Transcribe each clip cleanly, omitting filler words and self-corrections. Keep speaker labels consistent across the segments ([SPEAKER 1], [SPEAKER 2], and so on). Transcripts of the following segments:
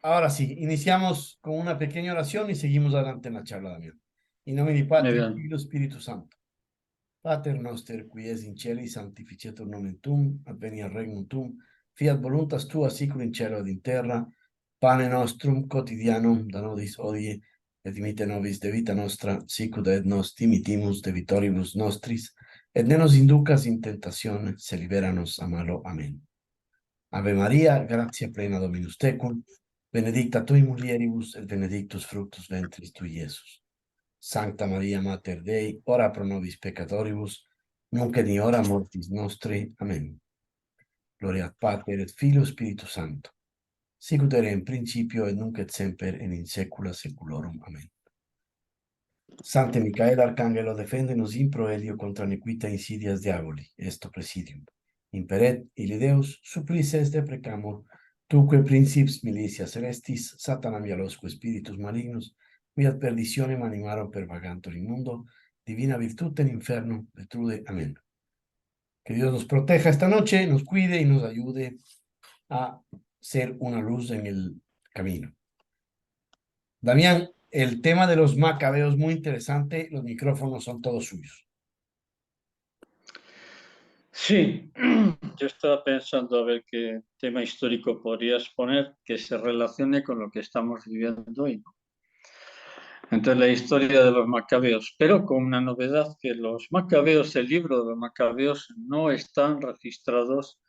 [SPEAKER 1] Ahora sí, iniciamos con una pequeña oración y seguimos adelante en la charla, Damián. In nomine di
[SPEAKER 2] Muy
[SPEAKER 1] Patri,
[SPEAKER 2] bien.
[SPEAKER 1] Filio, Spiritus Santo. Pater noster, qui es in celi, sanctificetur nomen tuum, adveniat regnum tuum, fiat voluntas tua sicur in cielo ed in terra. Pane nostrum quotidianum da nobis hodie, et dimitte nobis debita nostra, sicut et nos dimitimus debitoribus nostris, et ne nos inducas in tentatione, se libera nos a malo. Amen. Ave Maria, gratia plena Dominus tecum, benedicta tui mulieribus, et benedictus fructus ventris tui, Iesus. Sancta Maria Mater Dei, ora pro nobis peccatoribus, nunc et in hora mortis nostri. Amen. Gloria ad Pater et Filio Spiritus Sancto, sicut erat in principio et nunc et semper et in saecula saeculorum. Amen. Sancte Micael, Arcangelo, defende-nos in proelio contra nequita insidias diaboli, esto presidium. Imperet, ili Deus, supplices deprecamur, tuque princips militia celestis, Satanam ialosque spiritus malignus, qui ad perditionem animarum per vagantur in mundo, divina virtute in inferno, detrude. Amén. Que Dios nos proteja esta noche, nos cuide y nos ayude a ser una luz en el camino. Damián, el tema de los macabeos muy interesante, los micrófonos son todos suyos.
[SPEAKER 2] Sí, yo estaba pensando a ver qué tema histórico podrías poner que se relacione con lo que estamos viviendo hoy. Entonces, la historia de los macabeos, pero con una novedad, que los macabeos, el libro de los macabeos, no están registrados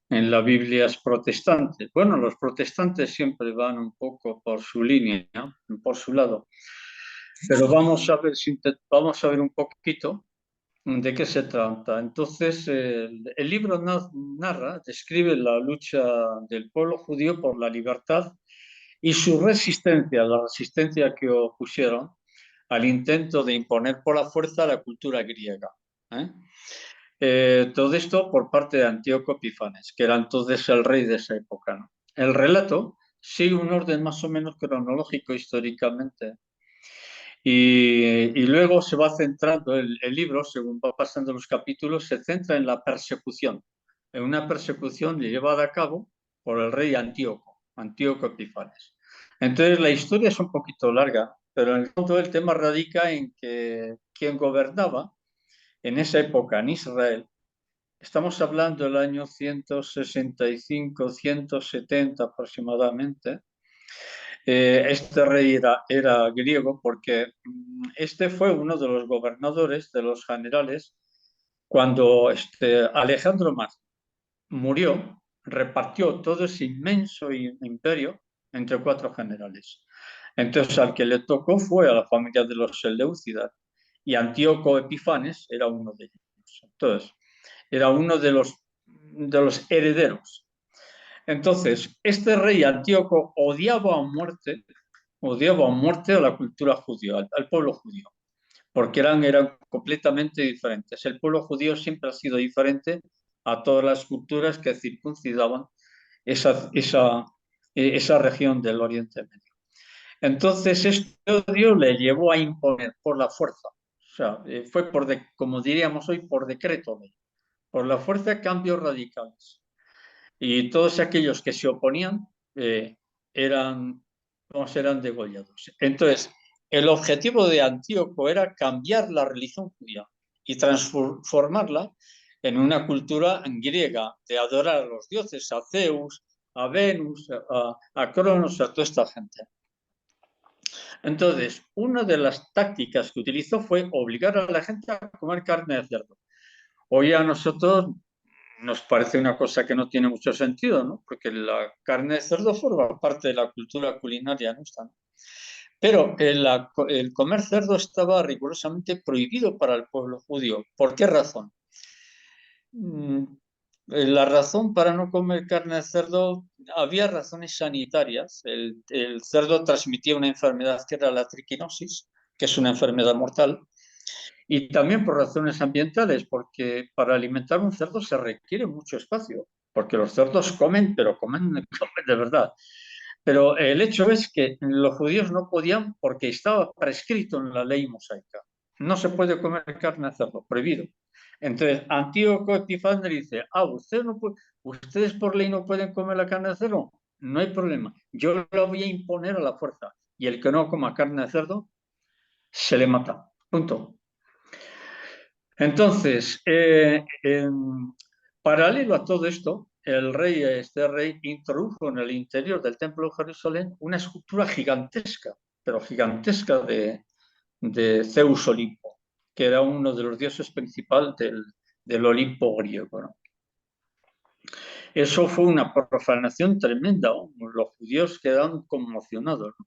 [SPEAKER 2] en las Biblias protestantes. Bueno, los protestantes siempre van un poco por su línea, ¿no? Por su lado. Pero vamos a ver un poquito de qué se trata. Entonces, el libro narra, describe la lucha del pueblo judío por la libertad y su resistencia, la resistencia que opusieron al intento de imponer por la fuerza la cultura griega. ¿eh? Todo esto por parte de Antíoco Epifanes, que era entonces el rey de esa época, ¿no? El relato sigue un orden más o menos cronológico históricamente y luego se va centrando, el libro, según va pasando los capítulos, se centra en la persecución, en una persecución llevada a cabo por el rey Antíoco, Antíoco Epifanes. Entonces la historia es un poquito larga, pero en el fondo el tema radica en que quien gobernaba en esa época en Israel, estamos hablando del año 165, 170 aproximadamente. Este rey era griego porque este fue uno de los gobernadores, de los generales, cuando Alejandro Magno murió, repartió todo ese inmenso imperio entre cuatro generales. Entonces, al que le tocó fue a la familia de los Seleucidas y Antíoco Epifanes era uno de ellos. Entonces, era uno de los herederos. Entonces, este rey Antíoco odiaba a muerte a la cultura judía, al pueblo judío, porque eran completamente diferentes. El pueblo judío siempre ha sido diferente a todas las culturas que circuncidaban esa región del Oriente Medio. Entonces, este odio le llevó a imponer por la fuerza, o sea, fue como diríamos hoy, por decreto ley, por la fuerza cambios radicales. Y todos aquellos que se oponían eran, eran degollados. Entonces, el objetivo de Antíoco era cambiar la religión judía y transformarla en una cultura griega de adorar a los dioses, a Zeus, a Venus, a Cronos, a toda esta gente. Entonces, una de las tácticas que utilizó fue obligar a la gente a comer carne de cerdo. Hoy a nosotros nos parece una cosa que no tiene mucho sentido, ¿no? Porque la carne de cerdo forma parte de la cultura culinaria nuestra, ¿no? Pero el comer cerdo estaba rigurosamente prohibido para el pueblo judío. ¿Por qué razón? Mm, La razón para no comer carne de cerdo, había razones sanitarias. El cerdo transmitía una enfermedad que era la triquinosis, que es una enfermedad mortal, y también por razones ambientales, porque para alimentar un cerdo se requiere mucho espacio, porque los cerdos comen, pero comen de verdad. Pero el hecho es que los judíos no podían porque estaba prescrito en la ley mosaica. No se puede comer carne de cerdo, prohibido. Entonces, Antíoco Epifanes dice, ustedes por ley no pueden comer la carne de cerdo. no hay problema. Yo lo voy a imponer a la fuerza. Y el que no coma carne de cerdo, se le mata. Punto. Entonces, paralelo a todo esto, este rey introdujo en el interior del Templo de Jerusalén una escultura gigantesca, pero gigantesca de Zeus Olimpo, que era uno de los dioses principales del Olimpo griego, ¿no? Eso fue una profanación tremenda, ¿no? Los judíos quedaron conmocionados, ¿no?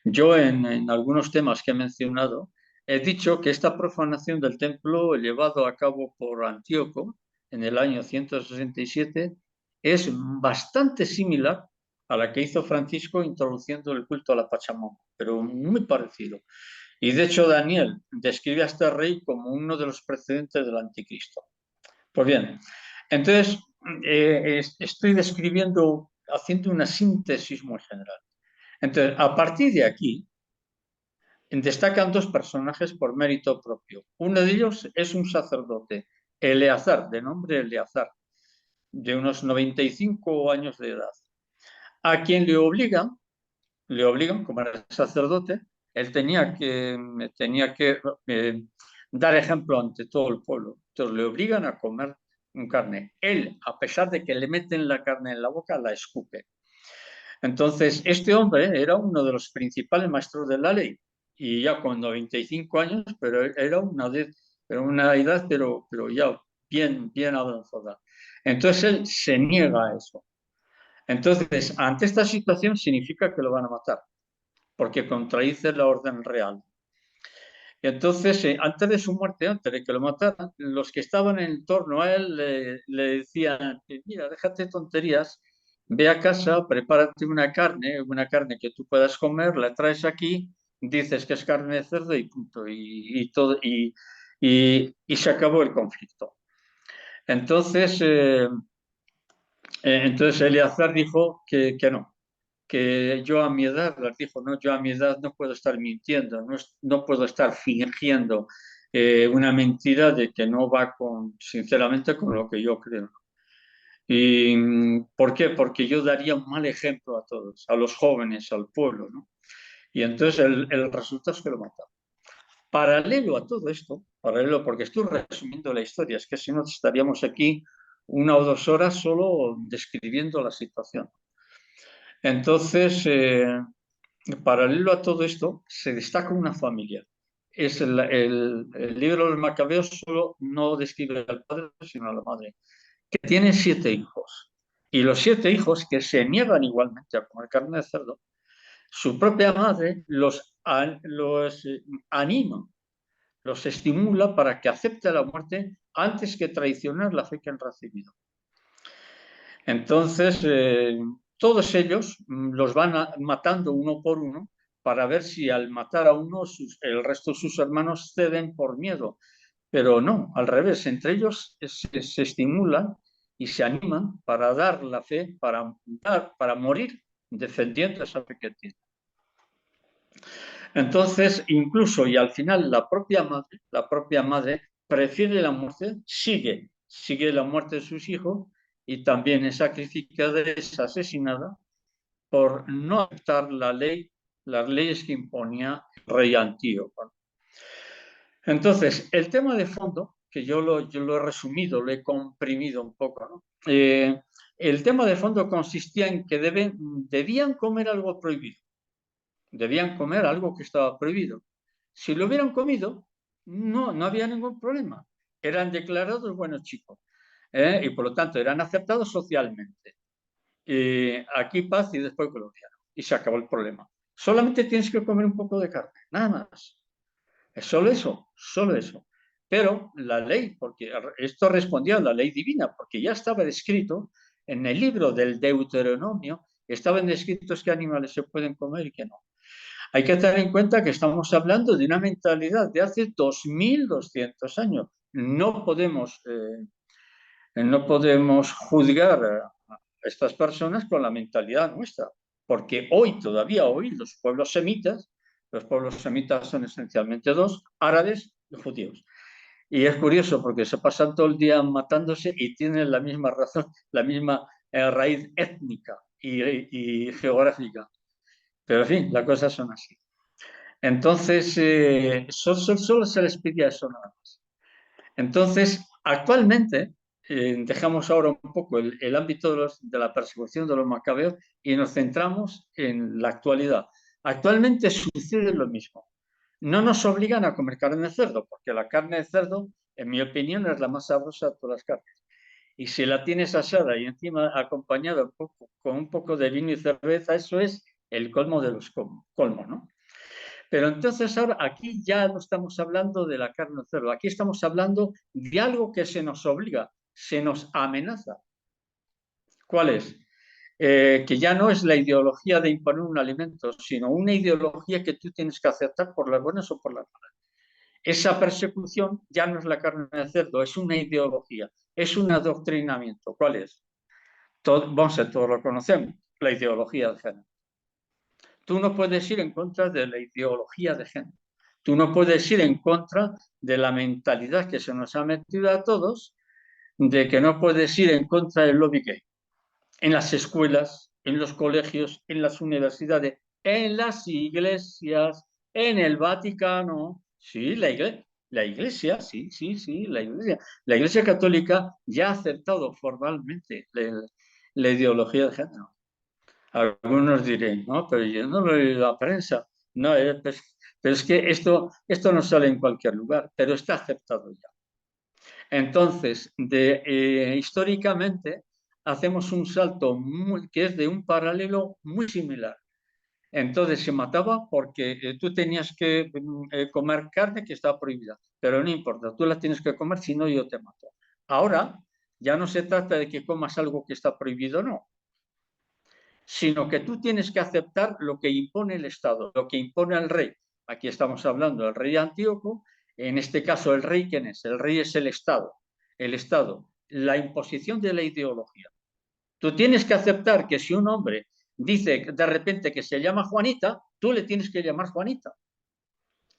[SPEAKER 2] Yo en algunos temas que he mencionado he dicho que esta profanación del templo llevado a cabo por Antíoco en el año 167 es bastante similar a la que hizo Francisco introduciendo el culto a la Pachamama, pero muy parecido. Y de hecho Daniel describe a este rey como uno de los precedentes del anticristo. Pues bien, entonces estoy describiendo, haciendo una síntesis muy general. Entonces, a partir de aquí, destacan dos personajes por mérito propio. Uno de ellos es un sacerdote, Eleazar, de nombre Eleazar, de unos 95 años de edad, a quien le obligan como era sacerdote, él tenía que dar ejemplo ante todo el pueblo. Entonces le obligan a comer carne. Él, a pesar de que le meten la carne en la boca, la escupe. Entonces, este hombre era uno de los principales maestros de la ley y ya con 95 años, pero era una edad, pero ya bien avanzada. Entonces, él se niega a eso. Entonces, ante esta situación significa que lo van a matar, porque contradice la orden real. Y entonces, antes de su muerte, antes de que lo mataran, los que estaban en torno a él le decían, mira, déjate tonterías, ve a casa, prepárate una carne que tú puedas comer, la traes aquí, dices que es carne de cerdo y punto, y se acabó el conflicto. Entonces Eleazar dijo que no, que yo a mi edad, les dijo, no, yo a mi edad no puedo estar mintiendo, no puedo estar fingiendo una mentira de que no va sinceramente, con lo que yo creo. ¿Y por qué? Porque yo daría un mal ejemplo a todos, a los jóvenes, al pueblo, ¿no? Y entonces el resultado es que lo mataron. Paralelo a todo esto, paralelo, porque estoy resumiendo la historia, es que si no estaríamos aquí 1 o 2 horas solo describiendo la situación. Entonces, paralelo a todo esto, se destaca una familia. Es el libro de los Macabeos solo no describe al padre, sino a la madre, que tiene 7 hijos. Y los 7 hijos que se niegan igualmente a comer carne de cerdo, su propia madre los anima, los estimula para que acepte la muerte antes que traicionar la fe que han recibido. Entonces, todos ellos los van matando uno por uno para ver si al matar a uno el resto de sus hermanos ceden por miedo. Pero no, al revés, entre ellos se estimulan y se animan para dar la fe, para morir defendiendo esa fe que tienen. Entonces, incluso y al final la propia madre prefiere la muerte, sigue la muerte de sus hijos y también es sacrificada, es asesinada por no aceptar las leyes que imponía el rey Antíoco. Entonces, el tema de fondo, que yo lo he resumido, lo he comprimido un poco, ¿no? El tema de fondo consistía en que debían comer algo prohibido. Debían comer algo que estaba prohibido. Si lo hubieran comido, no había ningún problema. Eran declarados buenos chicos y por lo tanto eran aceptados socialmente. Aquí paz y después gloria. Y se acabó el problema. Solamente tienes que comer un poco de carne, nada más. Es solo eso, solo eso. Pero la ley, porque esto respondía a la ley divina, porque ya estaba descrito en el libro del Deuteronomio, estaban descritos qué animales se pueden comer y qué no. Hay que tener en cuenta que estamos hablando de una mentalidad de hace 2200 años. No podemos juzgar a estas personas con la mentalidad nuestra, porque todavía hoy, los pueblos semitas son esencialmente dos, árabes y judíos. Y es curioso porque se pasan todo el día matándose y tienen la misma razón, la misma raíz étnica, y geográfica. Pero en fin, las cosas son así. Entonces, solo se les pedía eso nada más. Entonces, actualmente, dejamos ahora un poco el ámbito de la persecución de los macabeos y nos centramos en la actualidad. Actualmente sucede lo mismo. No nos obligan a comer carne de cerdo, porque la carne de cerdo, en mi opinión, es la más sabrosa de todas las carnes. Y si la tienes asada y encima acompañada con un poco de vino y cerveza, eso es el colmo de los colmos, ¿no? Pero entonces ahora aquí ya no estamos hablando de la carne de cerdo, aquí estamos hablando de algo que se nos obliga, se nos amenaza. ¿Cuál es? Que ya no es la ideología de imponer un alimento, sino una ideología que tú tienes que aceptar por las buenas o por las malas. Esa persecución ya no es la carne de cerdo, es una ideología, es un adoctrinamiento. ¿Cuál es? Vamos a todos lo conocemos, la ideología de género. Tú no puedes ir en contra de la ideología de género. Tú no puedes ir en contra de la mentalidad que se nos ha metido a todos de que no puedes ir en contra del lobby gay. En las escuelas, en los colegios, en las universidades, en las iglesias, en el Vaticano. Sí, la iglesia, sí, la iglesia. La iglesia católica ya ha aceptado formalmente la ideología de género. Algunos diréis, no, pero yo no lo he leído en la prensa. No, pero es que esto no sale en cualquier lugar, pero está aceptado ya. Entonces, históricamente, hacemos un salto que es de un paralelo muy similar. Entonces se mataba porque tú tenías que comer carne que estaba prohibida, pero no importa, tú la tienes que comer, si no yo te mato. Ahora ya no se trata de que comas algo que está prohibido, no, sino que tú tienes que aceptar lo que impone el Estado, lo que impone el rey. Aquí estamos hablando del rey Antíoco, en este caso el rey, ¿quién es? El rey es el Estado, la imposición de la ideología. Tú tienes que aceptar que si un hombre dice de repente que se llama Juanita, tú le tienes que llamar Juanita.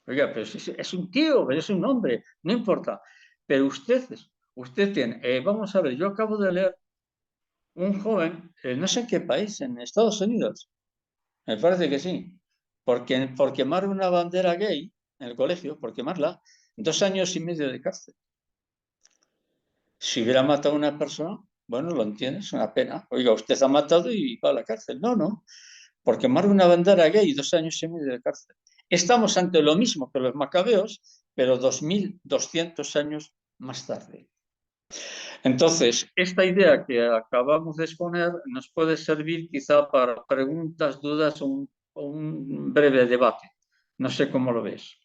[SPEAKER 2] Oiga, pero es un tío, pero es un hombre, no importa. Pero usted tiene, vamos a ver, yo acabo de leer un joven, no sé en qué país, en Estados Unidos, me parece que sí. Porque por quemar una bandera gay en el colegio, por quemarla, 2 años y medio de cárcel. Si hubiera matado a una persona, bueno, lo entiendo, es una pena. Oiga, usted ha matado y va a la cárcel. No, no. Por quemar una bandera gay, 2 años y medio de cárcel. Estamos ante lo mismo que los macabeos, pero 2200 años más tarde. Entonces, esta idea que acabamos de exponer nos puede servir quizá para preguntas, dudas o un breve debate. No sé cómo lo ves.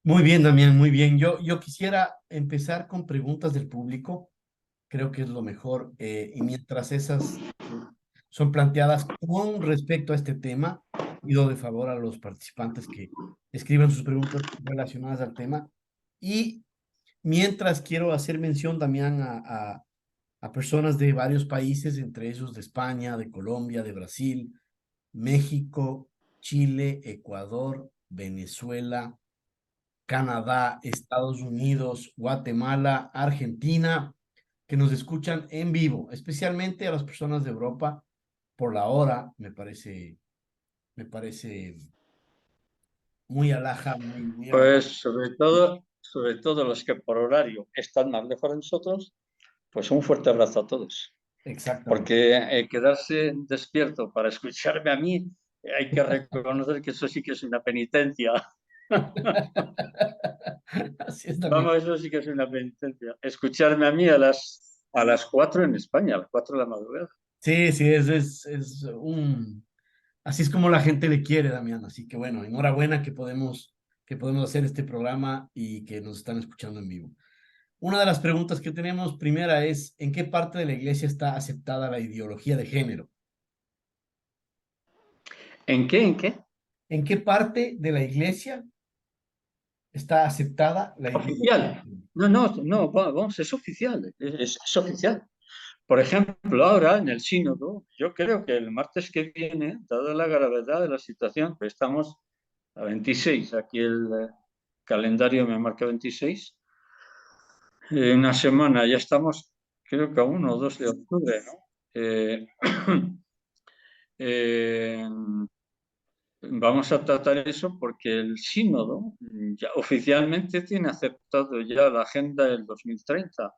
[SPEAKER 1] Muy bien, Damián, muy bien. Yo quisiera empezar con preguntas del público. Creo que es lo mejor. Y mientras esas son planteadas con respecto a este tema, pido de favor a los participantes que escriban sus preguntas relacionadas al tema. Y mientras quiero hacer mención, Damián, a personas de varios países, entre esos de España, de Colombia, de Brasil, México, Chile, Ecuador, Venezuela, Canadá, Estados Unidos, Guatemala, Argentina, que nos escuchan en vivo, especialmente a las personas de Europa por la hora, me parece muy alhaja, muy
[SPEAKER 2] Pues
[SPEAKER 1] agradable.
[SPEAKER 2] sobre todo los que por horario están más lejos de nosotros, pues un fuerte abrazo a todos.
[SPEAKER 1] Exactamente.
[SPEAKER 2] Porque quedarse despierto para escucharme a mí, hay que reconocer que eso sí que es una penitencia.
[SPEAKER 1] Así es también.
[SPEAKER 2] Vamos, eso sí que es una penitencia. Escucharme a mí a las 4 en España, a las 4 de la madrugada.
[SPEAKER 1] Sí, sí, es un... Así es como la gente le quiere, Damián. Así que bueno, enhorabuena que podemos hacer este programa y que nos están escuchando en vivo. Una de las preguntas que tenemos primera es, ¿en qué parte de la iglesia está aceptada la ideología de género?
[SPEAKER 2] ¿En qué? ¿En qué?
[SPEAKER 1] ¿En qué parte de la iglesia está aceptada la ideología de
[SPEAKER 2] Oficial.
[SPEAKER 1] género?
[SPEAKER 2] No, no, no, vamos, es oficial. Es oficial. Por ejemplo, ahora en el sínodo, yo creo que el martes que viene, dada la gravedad de la situación, pues estamos a 26, aquí el calendario me marca 26, una semana, ya estamos creo que a 1 o 2 de octubre, ¿no? eh, eh, vamos a tratar eso porque el sínodo ya oficialmente tiene aceptado ya la Agenda del 2030.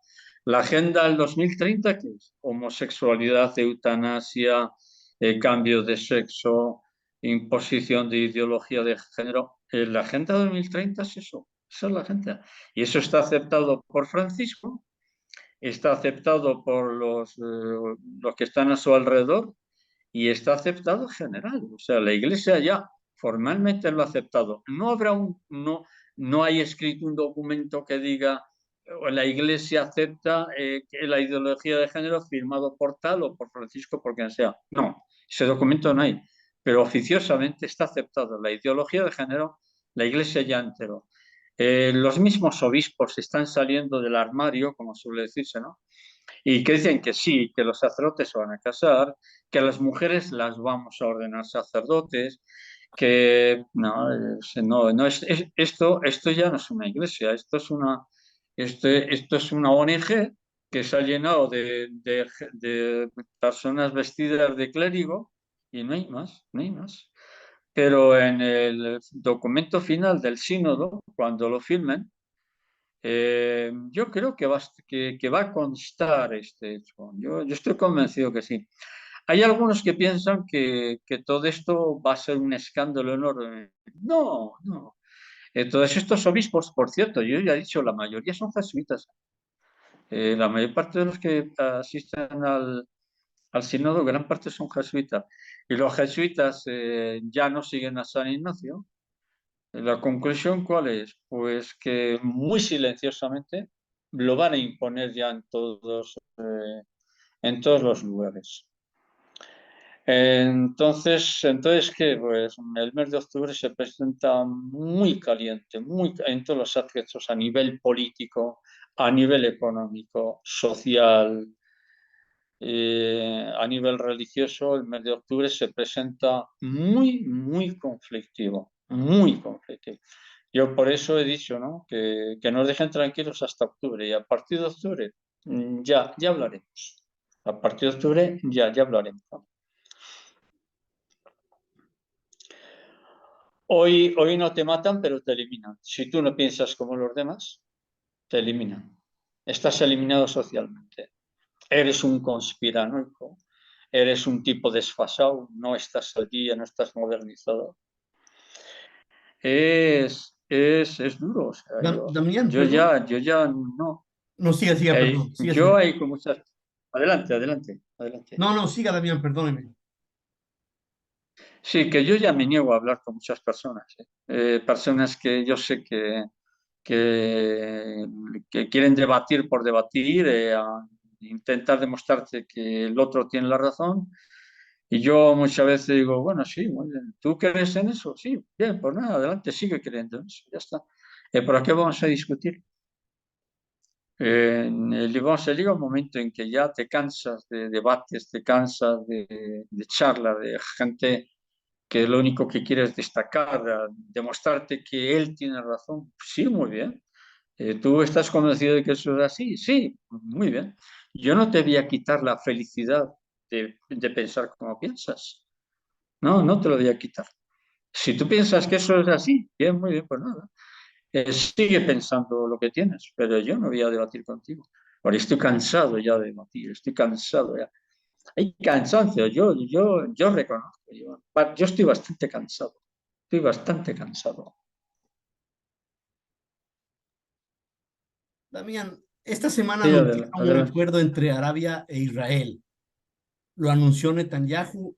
[SPEAKER 2] La Agenda del 2030, que es homosexualidad, eutanasia, cambio de sexo, imposición de ideología de género. La Agenda 2030 es eso, esa es la agenda. Y eso está aceptado por Francisco, está aceptado por los que están a su alrededor y está aceptado en general. O sea, la Iglesia ya formalmente lo ha aceptado. No hay escrito un documento que diga la Iglesia acepta que la ideología de género firmado por tal o por Francisco, por quien sea. No, ese documento no hay. Pero oficiosamente está aceptado. La ideología de género, la Iglesia ya enteró. Los mismos obispos están saliendo del armario, como suele decirse, ¿no? Y que dicen que sí, que los sacerdotes se van a casar, que a las mujeres las vamos a ordenar sacerdotes, que esto ya no es una iglesia, esto es una ONG que se ha llenado de personas vestidas de clérigo y no hay más, no hay más. Pero en el documento final del sínodo, cuando lo firmen, yo creo que va a constar este hecho. Yo estoy convencido que sí. Hay algunos que piensan que todo esto va a ser un escándalo enorme. No, no. Todos estos obispos, por cierto, yo ya he dicho, la mayoría son jesuitas. La mayor parte de los que asisten al sínodo, gran parte son jesuitas. Y los jesuitas ya no siguen a San Ignacio. La conclusión, ¿cuál es? Pues que muy silenciosamente lo van a imponer ya en todos los lugares. Entonces ¿qué? Pues el mes de octubre se presenta muy caliente, en todos los aspectos, a nivel político, a nivel económico, social, a nivel religioso. El mes de octubre se presenta muy, muy conflictivo, muy conflictivo. Yo por eso he dicho, ¿no? que nos dejen tranquilos hasta octubre y a partir de octubre ya hablaremos. A partir de octubre ya hablaremos, ¿no? Hoy no te matan, pero te eliminan. Si tú no piensas como los demás, te eliminan. Estás eliminado socialmente. Eres un conspiranoico, eres un tipo desfasado, no estás al día, no estás modernizado. Es duro. O sea,
[SPEAKER 1] Damián, perdón.
[SPEAKER 2] yo ya no.
[SPEAKER 1] No, siga, siga, perdón. Siga,
[SPEAKER 2] Yo
[SPEAKER 1] siga.
[SPEAKER 2] hay con muchas. Adelante, adelante, adelante.
[SPEAKER 1] No, no, siga, Damián, perdóneme.
[SPEAKER 2] Sí, que yo ya me niego a hablar con muchas personas. Personas que yo sé que, que quieren debatir por debatir, a intentar demostrarte que el otro tiene la razón. Y yo muchas veces digo, bueno, sí, muy bien. ¿Tú crees en eso? Sí, bien, pues nada, adelante, sigue creyendo en eso, ya está. ¿Por qué vamos a discutir? Llega un momento en que ya te cansas de debates, te cansas de charlas, de gente que lo único que quiere es destacar, demostrarte que él tiene razón. Sí, muy bien. ¿Tú estás convencido de que eso es así? Sí, muy bien. Yo no te voy a quitar la felicidad de pensar como piensas. No, no te lo voy a quitar. Si tú piensas que eso es así, bien, muy bien, pues nada. Sigue pensando lo que tienes, pero yo no voy a debatir contigo. Porque estoy cansado ya de debatir, estoy cansado ya. Hay cansancio, yo reconozco, yo estoy bastante cansado, estoy bastante cansado.
[SPEAKER 1] Damián, esta semana
[SPEAKER 2] Sí,
[SPEAKER 1] anunciaron un
[SPEAKER 2] adelante.
[SPEAKER 1] acuerdo entre Arabia e Israel. Lo anunció Netanyahu.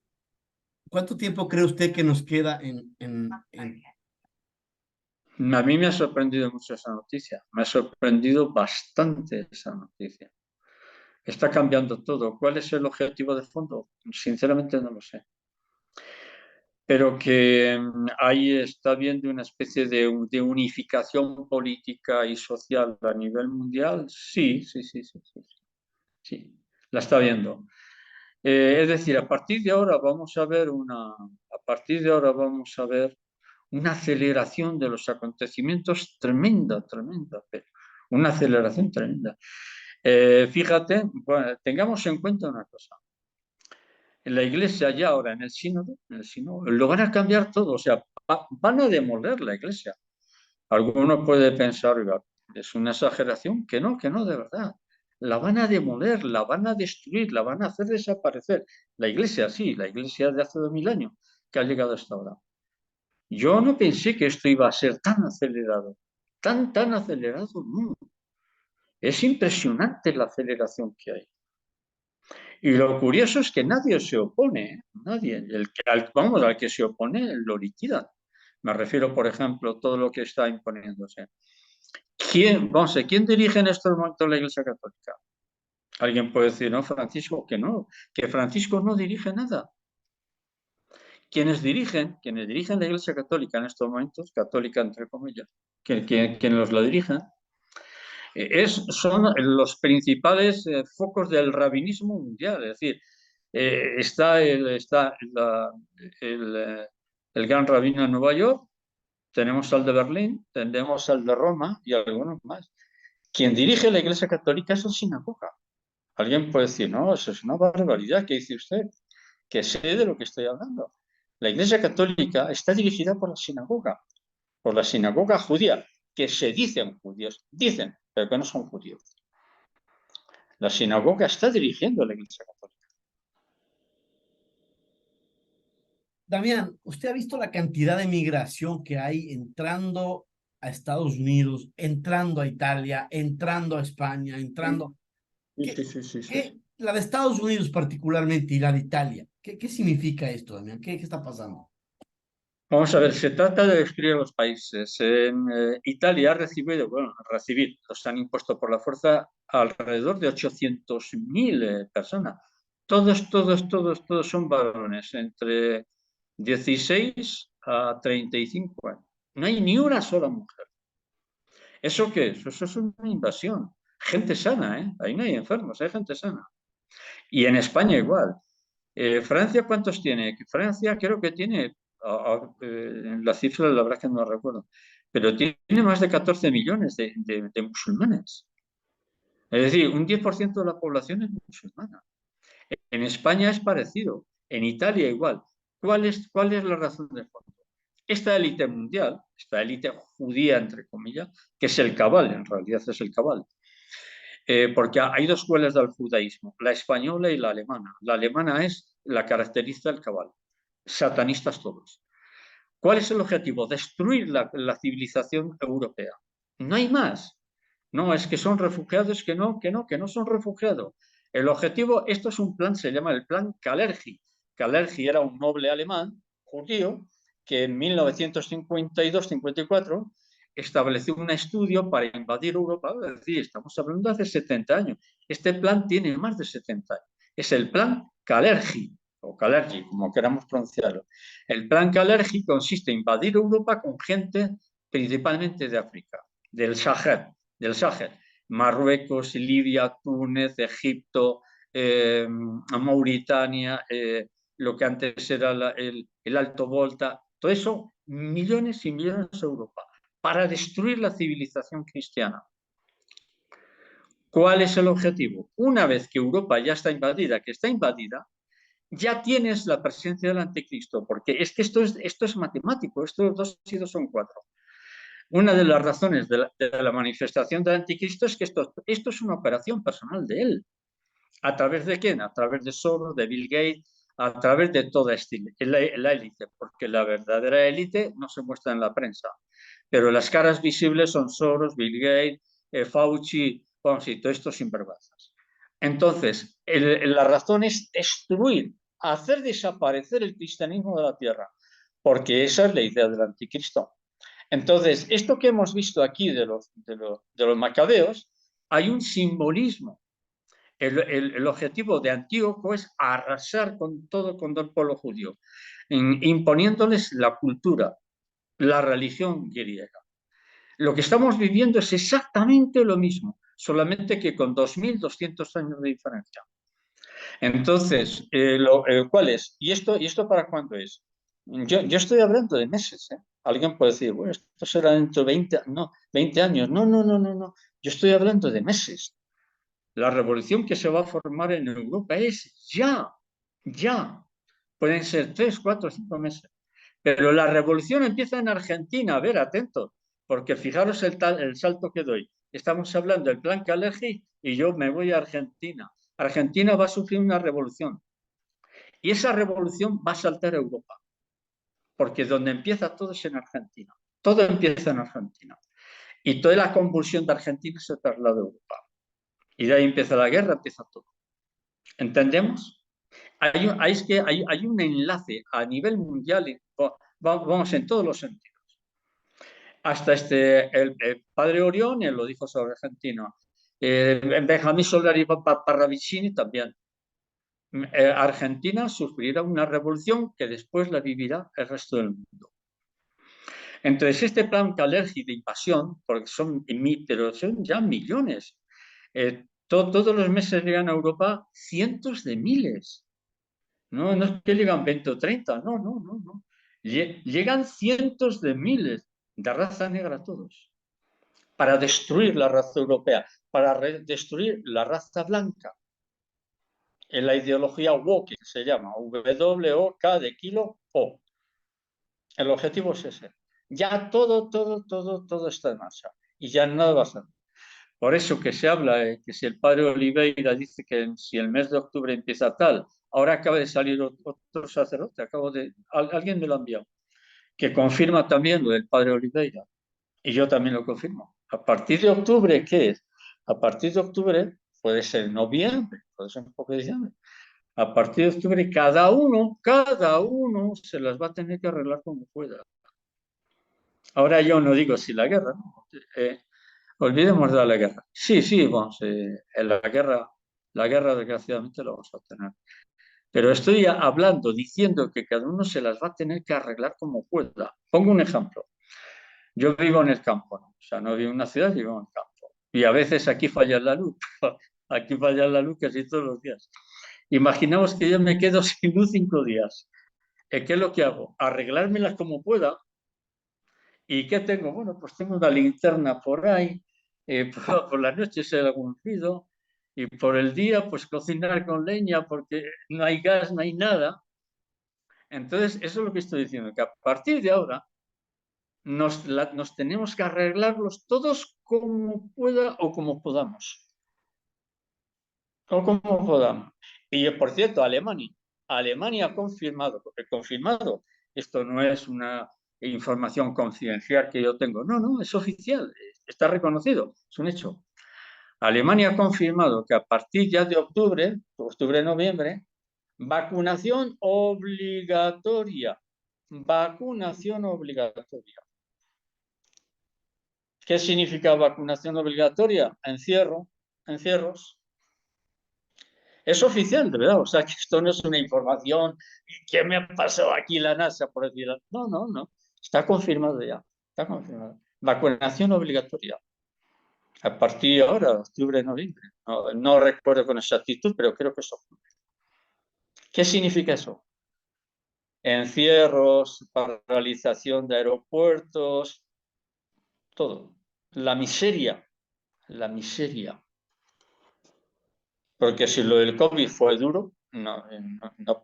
[SPEAKER 1] ¿Cuánto tiempo cree usted que nos queda en...
[SPEAKER 2] A mí me ha sorprendido mucho esa noticia, me ha sorprendido bastante esa noticia. Está cambiando todo. ¿Cuál es el objetivo de fondo? Sinceramente no lo sé. Pero que ahí está habiendo una especie de unificación política y social a nivel mundial, sí, sí, sí, sí, sí, sí, la está viendo. Es decir, a partir de ahora a partir de ahora vamos a ver una aceleración de los acontecimientos tremenda, tremenda, pero una aceleración tremenda. Fíjate, bueno, tengamos en cuenta una cosa. en la iglesia ya ahora en el sínodo, lo van a cambiar todo, o sea, van a demoler la iglesia. Alguno puede pensar, oiga, es una exageración, que no, de verdad. La van a demoler, la van a destruir, la van a hacer desaparecer. La iglesia, sí, la iglesia de hace 2000 años, que ha llegado hasta ahora. Yo no pensé que esto iba a ser tan acelerado, tan acelerado, no. Es impresionante la aceleración que hay. Y lo curioso es que nadie se opone, ¿eh? Nadie. Al que se opone lo liquidan. Me refiero, por ejemplo, a todo lo que está imponiéndose. ¿Quién dirige en estos momentos la Iglesia Católica? Alguien puede decir, no, Francisco, que Francisco no dirige nada. Quienes dirigen la Iglesia Católica en estos momentos, católica entre comillas, quienes los la dirigen, son los principales focos del rabinismo mundial. Es decir, está el gran rabino de Nueva York, tenemos al de Berlín, tenemos al de Roma y algunos más. Quien dirige la Iglesia Católica es la sinagoga. Alguien puede decir, no, eso es una barbaridad, ¿qué dice usted? Que sé de lo que estoy hablando. La Iglesia Católica está dirigida por la sinagoga judía, que se dicen judíos, pero que no son judíos. La sinagoga está dirigiendo la Iglesia Católica.
[SPEAKER 1] Damián, ¿usted ha visto la cantidad de migración que hay entrando a Estados Unidos, entrando a Italia, entrando a España, entrando? ¿Qué,
[SPEAKER 2] Sí.
[SPEAKER 1] la de Estados Unidos particularmente y la de Italia? ¿Qué significa esto, Damián? ¿Qué está pasando?
[SPEAKER 2] Vamos a ver, se trata de describir los países. En Italia ha recibido, los han impuesto por la fuerza alrededor de 800.000 personas. Todos son varones entre 16 a 35 años. No hay ni una sola mujer. ¿Eso qué es? Eso es una invasión. Gente sana, ¿eh? Ahí no hay enfermos, hay gente sana. Y en España igual. ¿Francia cuántos tiene? Francia creo que tiene, la cifra la verdad es que no la recuerdo, pero tiene más de 14 millones de musulmanes. Es decir, un 10% de la población es musulmana. En España es parecido, en Italia igual. ¿Cuál es la razón de fondo? Esta élite mundial, esta élite judía, entre comillas, que es el cabal, en realidad es el cabal, porque hay dos escuelas del judaísmo, la española y la alemana. La alemana es la caracteriza el cabal, satanistas todos. ¿Cuál es el objetivo? Destruir la civilización europea. No hay más. No, es que son refugiados, que no son refugiados. El objetivo, esto es un plan, se llama el plan Kalergi. Kalergi era un noble alemán, judío, que en 1952-54 estableció un estudio para invadir Europa. Es decir, estamos hablando de hace 70 años. Este plan tiene más de 70 años. Es el plan Kalergi, o Kalergi, como queramos pronunciarlo. El plan Kalergi consiste en invadir Europa con gente principalmente de África, del Sáhel, Marruecos, Libia, Túnez, Egipto, Mauritania, lo que antes era el Alto Volta, todo eso, millones y millones de Europa, para destruir la civilización cristiana. ¿Cuál es el objetivo? Una vez que Europa ya está invadida, ya tienes la presencia del anticristo, porque es que esto es matemático, esto 2 y 2 son 4. Una de las razones de la manifestación del anticristo es que esto es una operación personal de él. ¿A través de quién? A través de Soros, de Bill Gates, a través de toda la élite, porque la verdadera élite no se muestra en la prensa, pero las caras visibles son Soros, Bill Gates, Fauci, vamos, y todo esto sinvergüenzas. Entonces, la razón es destruir, hacer desaparecer el cristianismo de la tierra, porque esa es la idea del anticristo. Entonces, esto que hemos visto aquí de los macabeos, hay un simbolismo. El objetivo de Antíoco es arrasar con todo el pueblo judío, imponiéndoles la cultura, la religión griega. Lo que estamos viviendo es exactamente lo mismo, solamente que con 2.200 años de diferencia. Entonces, ¿cuál es? ¿Y esto para cuándo es? Yo estoy hablando de meses, ¿eh? Alguien puede decir, bueno, esto será dentro de 20 años. No. Yo estoy hablando de meses. La revolución que se va a formar en Europa es ya. Ya, pueden ser 3, 4, 5 meses. Pero la revolución empieza en Argentina, a ver, atentos, porque fijaros el salto que doy. Estamos hablando del plan Kalergi y yo me voy a Argentina. Argentina va a sufrir una revolución y esa revolución va a saltar a Europa, porque donde empieza todo es en Argentina. Todo empieza en Argentina. Y toda la convulsión de Argentina se traslada a Europa. Y de ahí empieza la guerra, empieza todo. ¿Entendemos? Hay un enlace a nivel mundial, vamos en todos los sentidos. Hasta el padre Orión lo dijo sobre Argentina. Benjamín Solari Parravicini también. Argentina sufrirá una revolución que después la vivirá el resto del mundo. Entonces, este plan Kalergi de invasión, porque pero son ya millones, todos los meses llegan a Europa cientos de miles. No, no es que llegan 20 o 30, no, no, no, no. Llegan cientos de miles de raza negra todos, para destruir la raza europea, para destruir la raza blanca. En la ideología woke se llama, W-O-K de kilo O. El objetivo es ese. Ya todo está en marcha y ya nada va a ser. Por eso que se habla que si el padre Oliveira dice que si el mes de octubre empieza tal, ahora acaba de salir otro sacerdote, alguien me lo ha enviado, que confirma también lo del padre Oliveira. Y yo también lo confirmo. A partir de octubre, ¿qué es? A partir de octubre, puede ser noviembre, puede ser un poco de diciembre. A partir de octubre, cada uno se las va a tener que arreglar como pueda. Ahora yo no digo si la guerra, ¿no? Olvidemos de la guerra. Sí, sí, vamos, en la guerra desgraciadamente la vamos a tener. Pero estoy hablando, diciendo que cada uno se las va a tener que arreglar como pueda. Pongo un ejemplo. Yo vivo en el campo, ¿no? O sea, no vivo en una ciudad, vivo en el campo. Y a veces aquí falla la luz. Aquí falla la luz casi todos los días. Imaginamos que yo me quedo sin luz 5 días. ¿Qué es lo que hago? Arreglármelas como pueda. ¿Y qué tengo? Bueno, pues tengo una linterna por ahí. Por la noche se algún ruido. Y por el día, pues cocinar con leña porque no hay gas, no hay nada. Entonces, eso es lo que estoy diciendo, que a partir de ahora nos tenemos que arreglarlos todos como pueda o como podamos. O como podamos. Y por cierto, Alemania ha confirmado, porque confirmado, esto no es una información confidencial que yo tengo, no, no, es oficial, está reconocido, es un hecho. Alemania ha confirmado que a partir ya de octubre, noviembre, vacunación obligatoria. Vacunación obligatoria. ¿Qué significa vacunación obligatoria? Encierros. Es oficial, de verdad. O sea, que esto no es una información que me ha pasado aquí la NASA, por decirlo. No, no, no. Está confirmado ya. Está confirmado. Vacunación obligatoria. A partir de ahora, octubre, noviembre. No, no recuerdo con exactitud, pero creo que es octubre. ¿Qué significa eso? Encierros, paralización de aeropuertos, todo. La miseria. La miseria. Porque si lo del COVID fue duro, no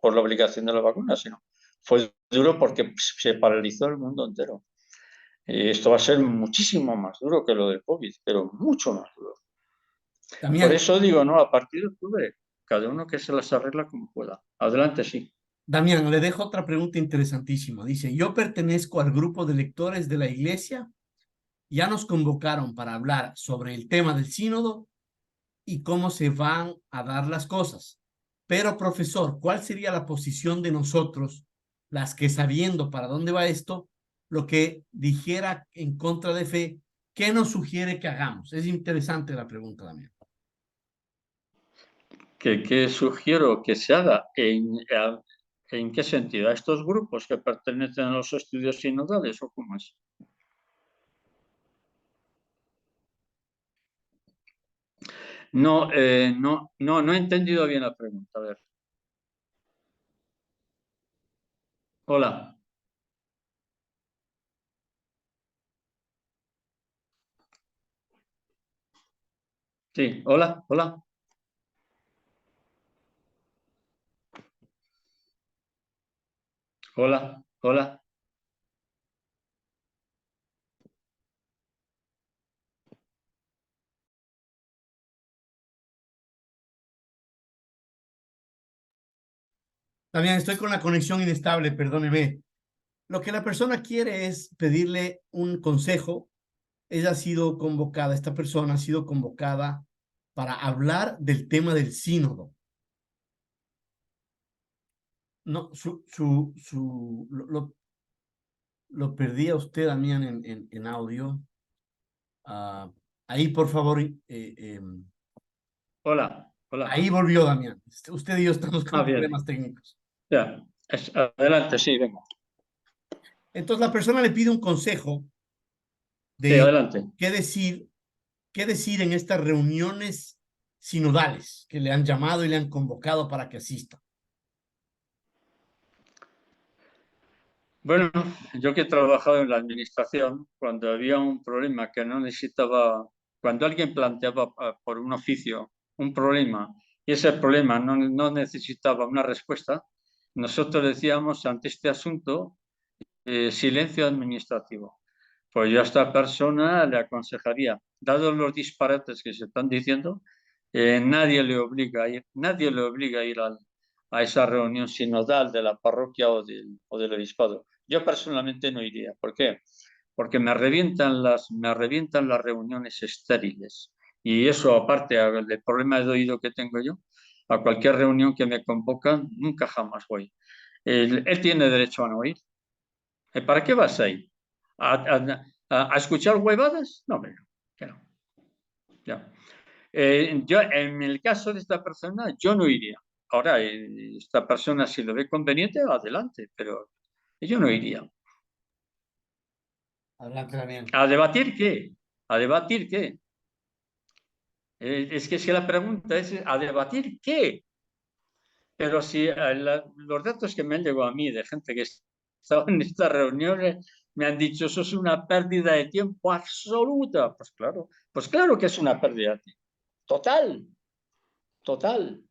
[SPEAKER 2] por la obligación de la vacuna, sino fue duro porque se paralizó el mundo entero. Esto va a ser muchísimo más duro que lo del COVID, pero mucho más duro. Por
[SPEAKER 1] Damián,
[SPEAKER 2] eso digo, no, a partir de octubre, cada uno que se las arregla como pueda. Adelante, sí.
[SPEAKER 1] Damián, le dejo otra pregunta interesantísima. Dice, yo pertenezco al grupo de lectores de la iglesia. Ya nos convocaron para hablar sobre el tema del sínodo y cómo se van a dar las cosas. Pero, profesor, ¿cuál sería la posición de nosotros, las que sabiendo para dónde va esto, lo que dijera en contra de fe, qué nos sugiere que hagamos? Es interesante la pregunta también.
[SPEAKER 2] ¿Qué sugiero que se haga? ¿En qué sentido? ¿A estos grupos que pertenecen a los estudios sinodales o cómo es? No, no he entendido bien la pregunta. A ver. Hola. Sí, hola, hola. Hola, hola.
[SPEAKER 1] También estoy con la conexión inestable, perdóneme. Lo que la persona quiere es pedirle un consejo. Ella ha sido convocada, esta persona ha sido convocada para hablar del tema del sínodo. No, lo perdí a usted, Damián, en audio. Ah, ahí, por favor,
[SPEAKER 2] Hola, hola.
[SPEAKER 1] ahí volvió Damián. Usted y yo estamos con
[SPEAKER 2] Bien.
[SPEAKER 1] problemas técnicos.
[SPEAKER 2] Ya. Adelante, sí, venga.
[SPEAKER 1] Entonces, la persona le pide un consejo
[SPEAKER 2] Sí,
[SPEAKER 1] de
[SPEAKER 2] adelante.
[SPEAKER 1] qué decir, qué decir en estas reuniones sinodales que le han llamado y le han convocado para que asista.
[SPEAKER 2] Bueno, yo que he trabajado en la administración, cuando había un problema que no necesitaba, cuando alguien planteaba por un oficio un problema y ese problema no necesitaba una respuesta, nosotros decíamos ante este asunto silencio administrativo. Pues yo a esta persona le aconsejaría, dados los disparates que se están diciendo, nadie le obliga a ir a esa reunión sinodal de la parroquia o del obispado. Yo personalmente no iría. ¿Por qué? Porque me revientan las reuniones estériles. Y eso, aparte del problema de oído que tengo yo, a cualquier reunión que me convocan, nunca jamás voy. Él tiene derecho a no ir. ¿Para qué vas ahí? ¿A escuchar huevadas? No, hombre, no, que no. Ya. Yo, en el caso de esta persona, yo no iría. Ahora, esta persona, si lo ve conveniente, adelante, pero yo no iría.
[SPEAKER 1] Adelante, Damián.
[SPEAKER 2] ¿A debatir qué? ¿A debatir qué? Es que si la pregunta es ¿a debatir qué? Pero si los datos que me han llegado a mí de gente que estaba en estas reuniones me han dicho eso es una pérdida de tiempo absoluta. Pues claro que es una pérdida de tiempo. Total, total.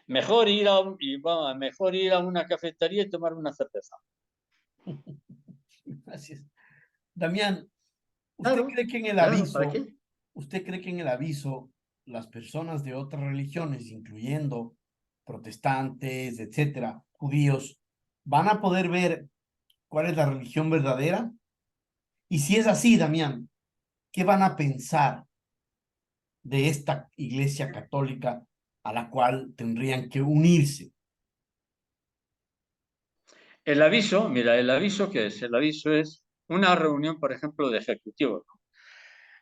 [SPEAKER 2] Mejor ir a una cafetería y tomar una cerveza.
[SPEAKER 1] Gracias. Damián, ¿usted
[SPEAKER 2] Claro,
[SPEAKER 1] cree que en el
[SPEAKER 2] claro, ¿para
[SPEAKER 1] aviso,
[SPEAKER 2] qué?
[SPEAKER 1] usted cree que en el aviso las personas de otras religiones, incluyendo protestantes, etcétera, judíos, van a poder ver cuál es la religión verdadera? Y si es así, Damián, ¿qué van a pensar de esta iglesia católica a la cual tendrían que unirse?
[SPEAKER 2] El aviso, mira, el aviso ¿qué es? El aviso es una reunión, por ejemplo, de ejecutivos, ¿no?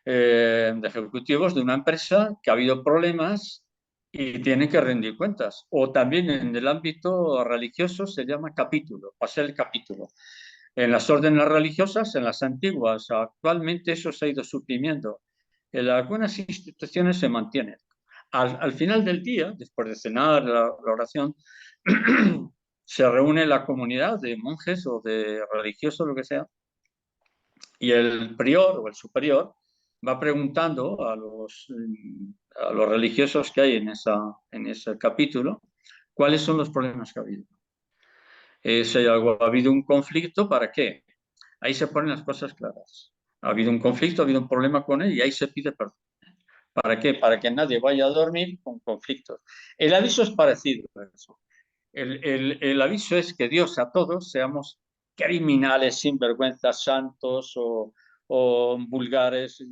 [SPEAKER 2] De ejecutivos de una empresa que ha habido problemas y tienen que rendir cuentas. O también en el ámbito religioso se llama capítulo, pasar el capítulo. En las órdenes religiosas, en las antiguas, actualmente eso se ha ido suprimiendo. En algunas instituciones se mantienen. Al final del día, después de cenar, la oración, se reúne la comunidad de monjes o de religiosos, lo que sea, y el prior o el superior va preguntando a los religiosos que hay en ese capítulo cuáles son los problemas que ha habido. Si ha habido un conflicto, ¿para qué? Ahí se ponen las cosas claras. Ha habido un conflicto, ha habido un problema con él y ahí se pide perdón. ¿Para qué? Para que nadie vaya a dormir con conflictos. El aviso es parecido a eso. El aviso es que Dios a todos seamos criminales, sinvergüenzas, santos o vulgares,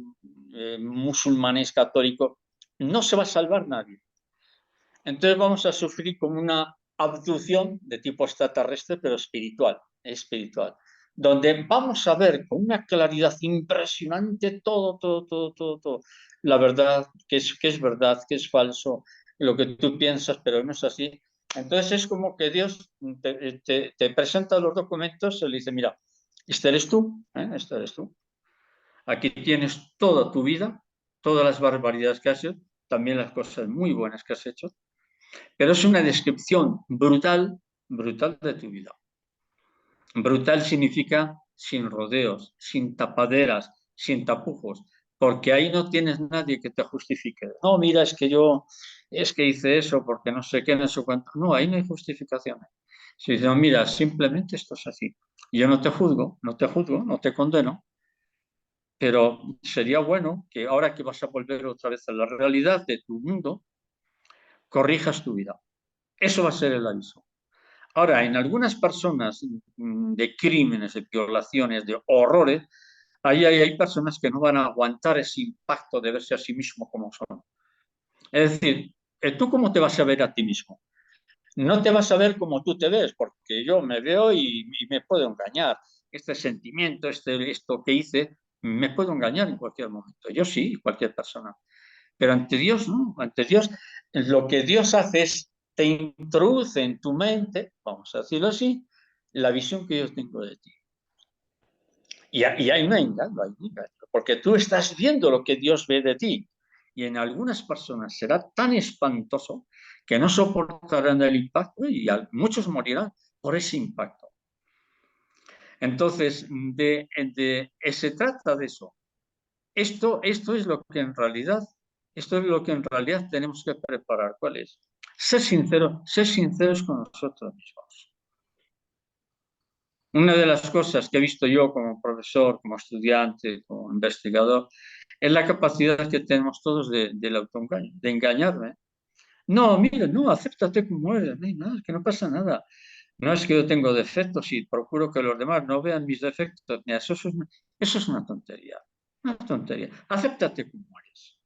[SPEAKER 2] musulmanes, católicos. No se va a salvar nadie. Entonces vamos a sufrir como una abducción de tipo extraterrestre, pero espiritual, espiritual, donde vamos a ver con una claridad impresionante todo. La verdad, que es verdad, que es falso, lo que tú piensas, pero no es así. Entonces es como que Dios te presenta los documentos y le dice, mira, este eres tú, ¿eh? Este eres tú. Aquí tienes toda tu vida, todas las barbaridades que has hecho, también las cosas muy buenas que has hecho, pero es una descripción brutal, brutal de tu vida. Brutal significa sin rodeos, sin tapaderas, sin tapujos, porque ahí no tienes nadie que te justifique. No, mira, es que yo, es que hice eso porque no sé qué, no sé cuánto. No, ahí no hay justificaciones. Si dice, "No, mira, simplemente esto es así. Yo no te juzgo, no te condeno, pero sería bueno que ahora que vas a volver otra vez a la realidad de tu mundo, corrijas tu vida". Eso va a ser el aviso. Ahora, en algunas personas de crímenes, de violaciones, de horrores, ahí hay personas que no van a aguantar ese impacto de verse a sí mismo como son. Es decir, ¿tú cómo te vas a ver a ti mismo? No te vas a ver como tú te ves, porque yo me veo y me puedo engañar. Este sentimiento, esto que hice, me puedo engañar en cualquier momento. Yo sí, cualquier persona. Pero ante Dios, no. Ante Dios, lo que Dios hace es te introduce en tu mente, vamos a decirlo así, la visión que yo tengo de ti. Y hay un engaño, porque tú estás viendo lo que Dios ve de ti. Y en algunas personas será tan espantoso que no soportarán el impacto y muchos morirán por ese impacto. Entonces, se trata de eso. Esto es lo que en realidad, esto es lo que en realidad tenemos que preparar. ¿Cuál es? Ser sinceros con nosotros mismos. Una de las cosas que he visto yo como profesor, como estudiante, como investigador, es la capacidad que tenemos todos del autoengaño, de engañarme. No, mira, no, acéptate como eres, no, es que no pasa nada. No es que yo tengo defectos y procuro que los demás no vean mis defectos. Mira, eso es una tontería. Una tontería. Acéptate como eres.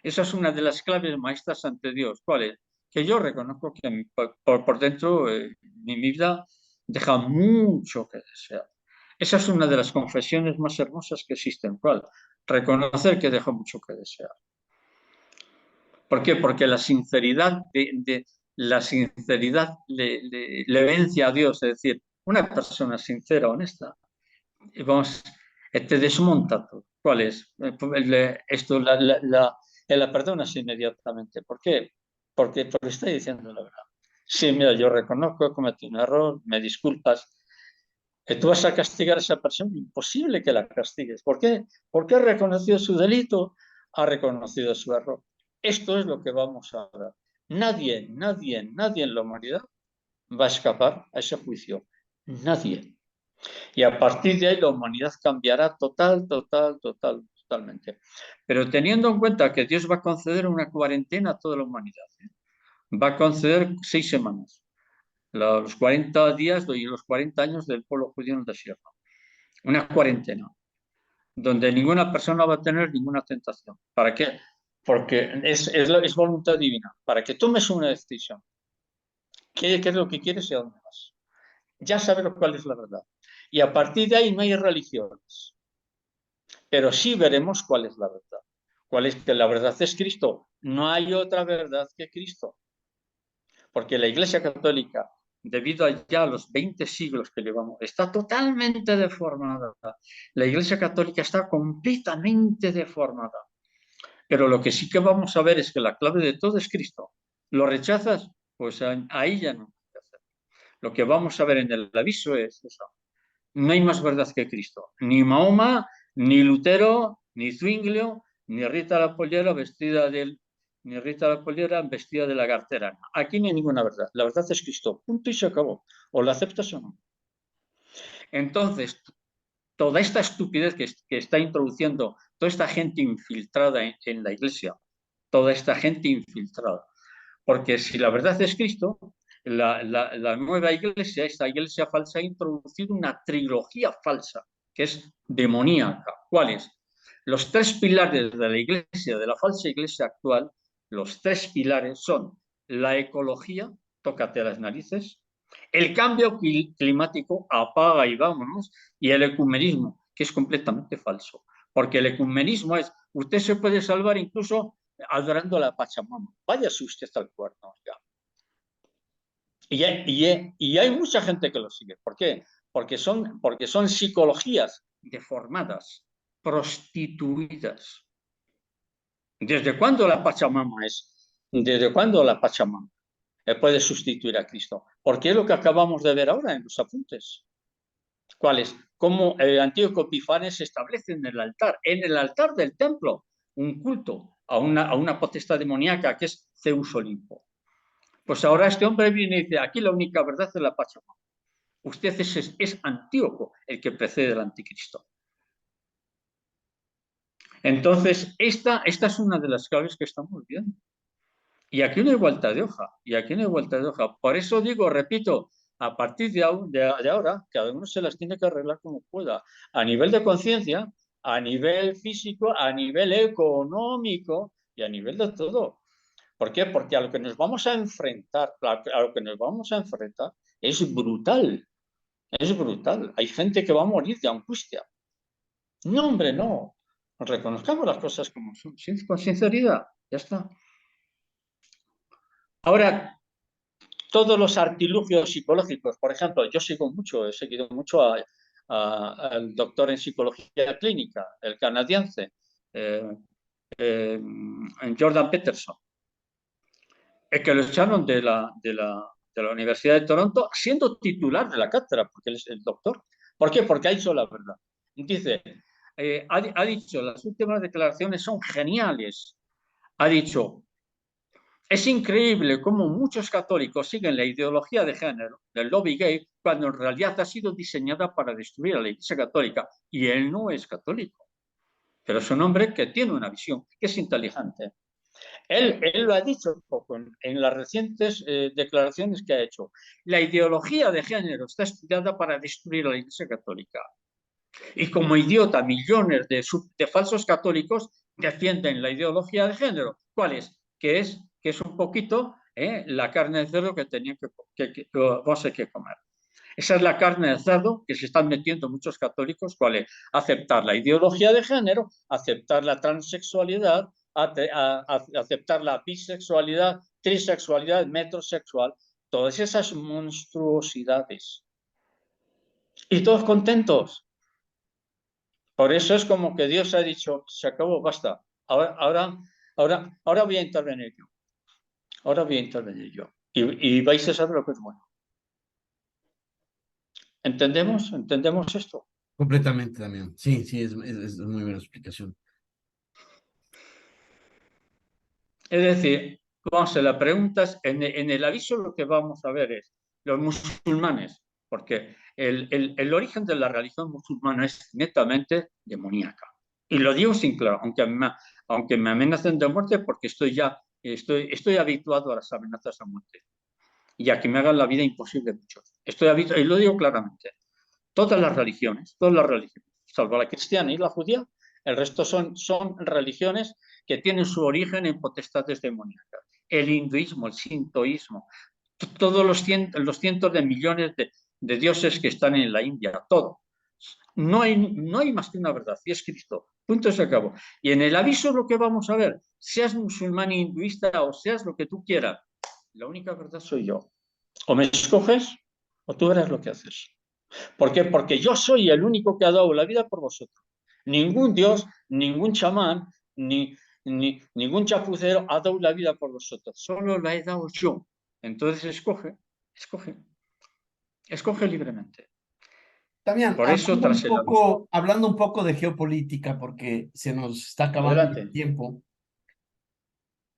[SPEAKER 2] Esa es una de las claves maestras ante Dios. ¿Cuál es? Que yo reconozco que por dentro mi vida deja mucho que desear. Esa es una de las confesiones más hermosas que existen. ¿Cuál? Reconocer que dejo mucho que desear. ¿Por qué? Porque la sinceridad, la sinceridad le vence a Dios. Es decir, una persona sincera, honesta, vamos, te desmonta todo. ¿Cuál es? Esto la perdonas inmediatamente. ¿Por qué? Porque está diciendo la verdad. Sí, mira, yo reconozco que cometí un error, me disculpas. ¿Tú vas a castigar a esa persona? Imposible que la castigues. ¿Por qué? Porque ha reconocido su delito, ha reconocido su error. Esto es lo que vamos a ver. Nadie en la humanidad va a escapar a ese juicio. Nadie. Y a partir de ahí la humanidad cambiará totalmente. Pero teniendo en cuenta que Dios va a conceder una cuarentena a toda la humanidad, ¿eh? Va a conceder 6 semanas, los 40 días y los 40 años del pueblo judío en el desierto. Una cuarentena, donde ninguna persona va a tener ninguna tentación. ¿Para qué? Porque es voluntad divina, para que tomes una decisión. ¿Qué es lo que quieres y a dónde vas? Ya sabes cuál es la verdad. Y a partir de ahí no hay religiones. Pero sí veremos cuál es la verdad. ¿Cuál es? Que la verdad es Cristo. No hay otra verdad que Cristo. Porque la Iglesia Católica, debido a ya los 20 siglos que llevamos, está totalmente deformada. La Iglesia Católica está completamente deformada. Pero lo que sí que vamos a ver es que la clave de todo es Cristo. ¿Lo rechazas? Pues ahí ya no hay que hacer. Lo que vamos a ver en el aviso es eso. No hay más verdad que Cristo. Ni Mahoma, ni Lutero, ni Zwinglio, ni Rita la Pollera ni Rita la Pollera vestida de lagartera. Aquí no hay ninguna verdad. La verdad es Cristo. Punto y se acabó. O lo aceptas o no. Entonces, toda esta estupidez que está introduciendo toda esta gente infiltrada en la iglesia, toda esta gente infiltrada. Porque si la verdad es Cristo, la nueva iglesia, esta iglesia falsa, ha introducido una trilogía falsa, que es demoníaca. ¿Cuáles? Los 3 pilares de la iglesia, de la falsa iglesia actual, los 3 pilares son la ecología, tócate las narices, el cambio climático, apaga y vámonos, y el ecumenismo, que es completamente falso. Porque el ecumenismo es, usted se puede salvar incluso adorando a la Pachamama. Váyase usted al cuerno. Ya. Y hay mucha gente que lo sigue. ¿Por qué? Porque son psicologías deformadas, prostituidas. ¿Desde cuándo la Pachamama es? ¿Desde cuándo la Pachamama puede sustituir a Cristo? Porque es lo que acabamos de ver ahora en los apuntes. ¿Cuál es? Cómo Antíoco Epifanes establece en el altar del templo, un culto a una potestad demoníaca que es Zeus Olimpo. Pues ahora este hombre viene y dice, aquí la única verdad es la Pachamama. Usted es Antíoco, el que precede al anticristo. Entonces, esta es una de las claves que estamos viendo. Y aquí no hay vuelta de hoja, y aquí no hay vuelta de hoja. Por eso digo, repito, a partir de ahora, cada uno se las tiene que arreglar como pueda, a nivel de conciencia, a nivel físico, a nivel económico y a nivel de todo. ¿Por qué? Porque a lo que nos vamos a enfrentar, es brutal, es brutal. Hay gente que va a morir de angustia. No, hombre, no. Reconozcamos las cosas como son, con sinceridad, ya está. Ahora, todos los artilugios psicológicos, por ejemplo, he seguido mucho al doctor en psicología clínica, el canadiense, eh, eh, Jordan Peterson, el que lo echaron de la Universidad de Toronto siendo titular de la cátedra, porque él es el doctor. ¿Por qué? Porque ha dicho la verdad. Dice, ha dicho, las últimas declaraciones son geniales. Ha dicho, es increíble cómo muchos católicos siguen la ideología de género del lobby gay cuando en realidad ha sido diseñada para destruir a la Iglesia Católica. Y él no es católico, pero es un hombre que tiene una visión, que es inteligente. Él lo ha dicho un poco en las recientes declaraciones que ha hecho. La ideología de género está estudiada para destruir a la Iglesia Católica. Y como idiota, millones de falsos católicos defienden la ideología de género. ¿Cuál es? Que es un poquito la carne de cerdo que tenían que vamos a que comer. Esa es la carne de cerdo que se están metiendo muchos católicos, ¿cuál es? Aceptar la ideología de género, aceptar la transexualidad, aceptar la bisexualidad, trisexualidad, metrosexual, todas esas monstruosidades. Y todos contentos. Por eso es como que Dios ha dicho, se acabó, basta. Ahora voy a intervenir yo. Ahora voy a intervenir yo. Y vais a saber lo que es bueno. ¿Entendemos? ¿Entendemos esto?
[SPEAKER 1] Completamente, Damián. Sí, sí, es muy buena explicación.
[SPEAKER 2] Es decir, vamos a la pregunta es, en el aviso lo que vamos a ver es los musulmanes, porque el origen de la religión musulmana es netamente demoníaca. Y lo digo sin claro, aunque me amenacen de muerte, porque estoy habituado a las amenazas de muerte y a que me hagan la vida imposible muchos. Estoy habituado, y lo digo claramente, todas las religiones, salvo la cristiana y la judía, el resto son religiones que tienen su origen en potestades demoníacas. El hinduismo, el sintoísmo, todos los cientos de millones de dioses que están en la India, todo. No hay más que una verdad, y es Cristo. Punto, se acabó. Y en el aviso lo que vamos a ver, seas musulmán, hinduista o seas lo que tú quieras, la única verdad soy yo. O me escoges o tú verás lo que haces. ¿Por qué? Porque yo soy el único que ha dado la vida por vosotros. Ningún dios, ningún chamán, ningún chapucero ha dado la vida por vosotros. Solo la he dado yo. Entonces escoge, escoge libremente.
[SPEAKER 1] Damián,
[SPEAKER 2] Por eso, tras el aviso,
[SPEAKER 1] hablando un poco de geopolítica, porque se nos está acabando el
[SPEAKER 2] adelante.
[SPEAKER 1] tiempo.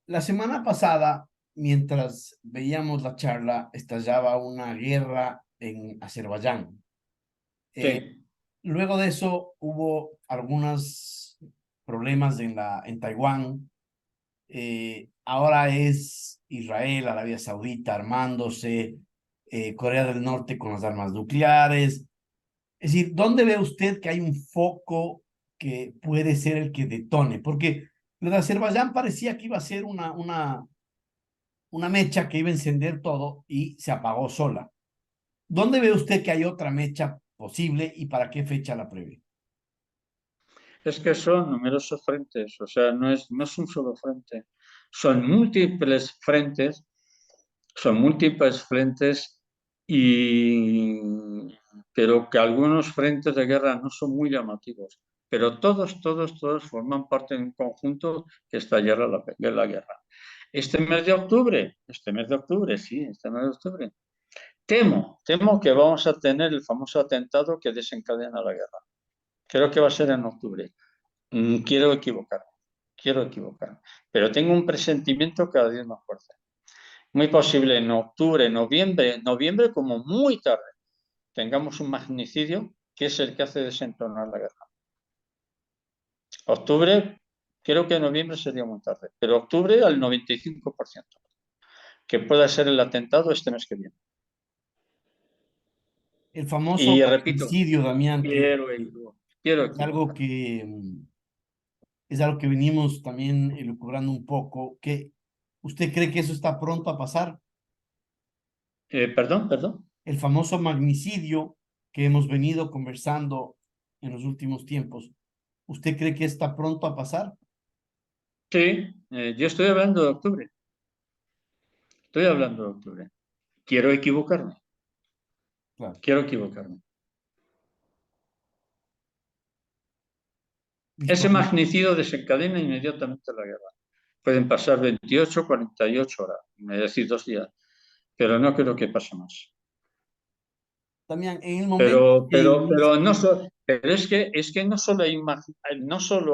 [SPEAKER 1] La semana pasada, mientras veíamos la charla, estallaba una guerra en Azerbaiyán. Eh,
[SPEAKER 2] Sí,
[SPEAKER 1] Luego de eso hubo algunos problemas en Taiwán. Ahora es Israel, Arabia Saudita armándose, Corea del Norte con las armas nucleares. Es decir, ¿dónde ve usted que hay un foco que puede ser el que detone? Porque lo de Azerbaiyán parecía que iba a ser una mecha que iba a encender todo y se apagó sola. ¿Dónde ve usted que hay otra mecha posible y para qué fecha la prevé?
[SPEAKER 2] es que son numerosos frentes, o sea, no es un solo frente, son múltiples frentes, son múltiples frentes y pero que algunos frentes de guerra no son muy llamativos, pero todos forman parte de un conjunto que estallará la guerra. Este mes de octubre, sí, este mes de octubre, temo que vamos a tener el famoso atentado que desencadena la guerra. Creo que va a ser en octubre. Quiero equivocarme, pero tengo un presentimiento cada día más fuerte. Muy posible en octubre, noviembre como muy tarde, tengamos un magnicidio que es el que hace desentonar la guerra. Octubre, creo que noviembre sería muy tarde, pero octubre al 95%, que pueda ser el atentado este mes que viene.
[SPEAKER 1] El famoso
[SPEAKER 2] Y repito,
[SPEAKER 1] magnicidio, Damián,
[SPEAKER 2] quiero
[SPEAKER 1] es algo
[SPEAKER 2] equivocarme.
[SPEAKER 1] es algo que venimos también elucubrando un poco, que ¿usted cree que eso está pronto a pasar?
[SPEAKER 2] Perdón.
[SPEAKER 1] El famoso magnicidio que hemos venido conversando en los últimos tiempos, ¿usted cree que está pronto a pasar?
[SPEAKER 2] Sí, yo estoy hablando de octubre. Estoy hablando de octubre. Quiero equivocarme.
[SPEAKER 1] Claro.
[SPEAKER 2] Quiero equivocarme. Ese
[SPEAKER 1] Disponible.
[SPEAKER 2] magnicidio desencadena inmediatamente la guerra. Pueden pasar 28, 48 horas, es decir, 2 días, pero no creo que pase más.
[SPEAKER 1] Damián, en el momento que
[SPEAKER 2] Pero, no
[SPEAKER 1] inicie,
[SPEAKER 2] so- pero es que no solo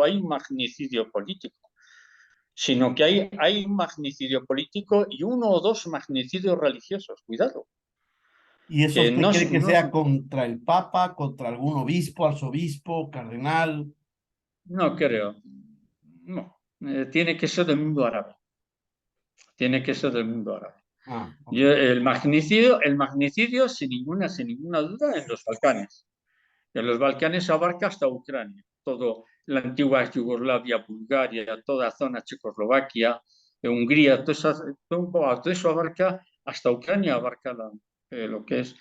[SPEAKER 2] hay un magnicidio político, sino que hay un magnicidio político y uno o dos magnicidios religiosos. Cuidado,
[SPEAKER 1] ¿y eso
[SPEAKER 2] que
[SPEAKER 1] usted
[SPEAKER 2] no,
[SPEAKER 1] cree que
[SPEAKER 2] no,
[SPEAKER 1] sea contra el Papa, contra algún obispo, arzobispo, cardenal?
[SPEAKER 2] no creo. No, tiene que ser del mundo árabe. Tiene que ser del mundo árabe.
[SPEAKER 1] Ah, ok.
[SPEAKER 2] Y el magnicidio sin ninguna duda en los Balcanes. En los Balcanes abarca hasta Ucrania, todo la antigua Yugoslavia, Bulgaria, toda zona Checoslovaquia, Hungría, todo eso abarca hasta Ucrania, abarca lo que es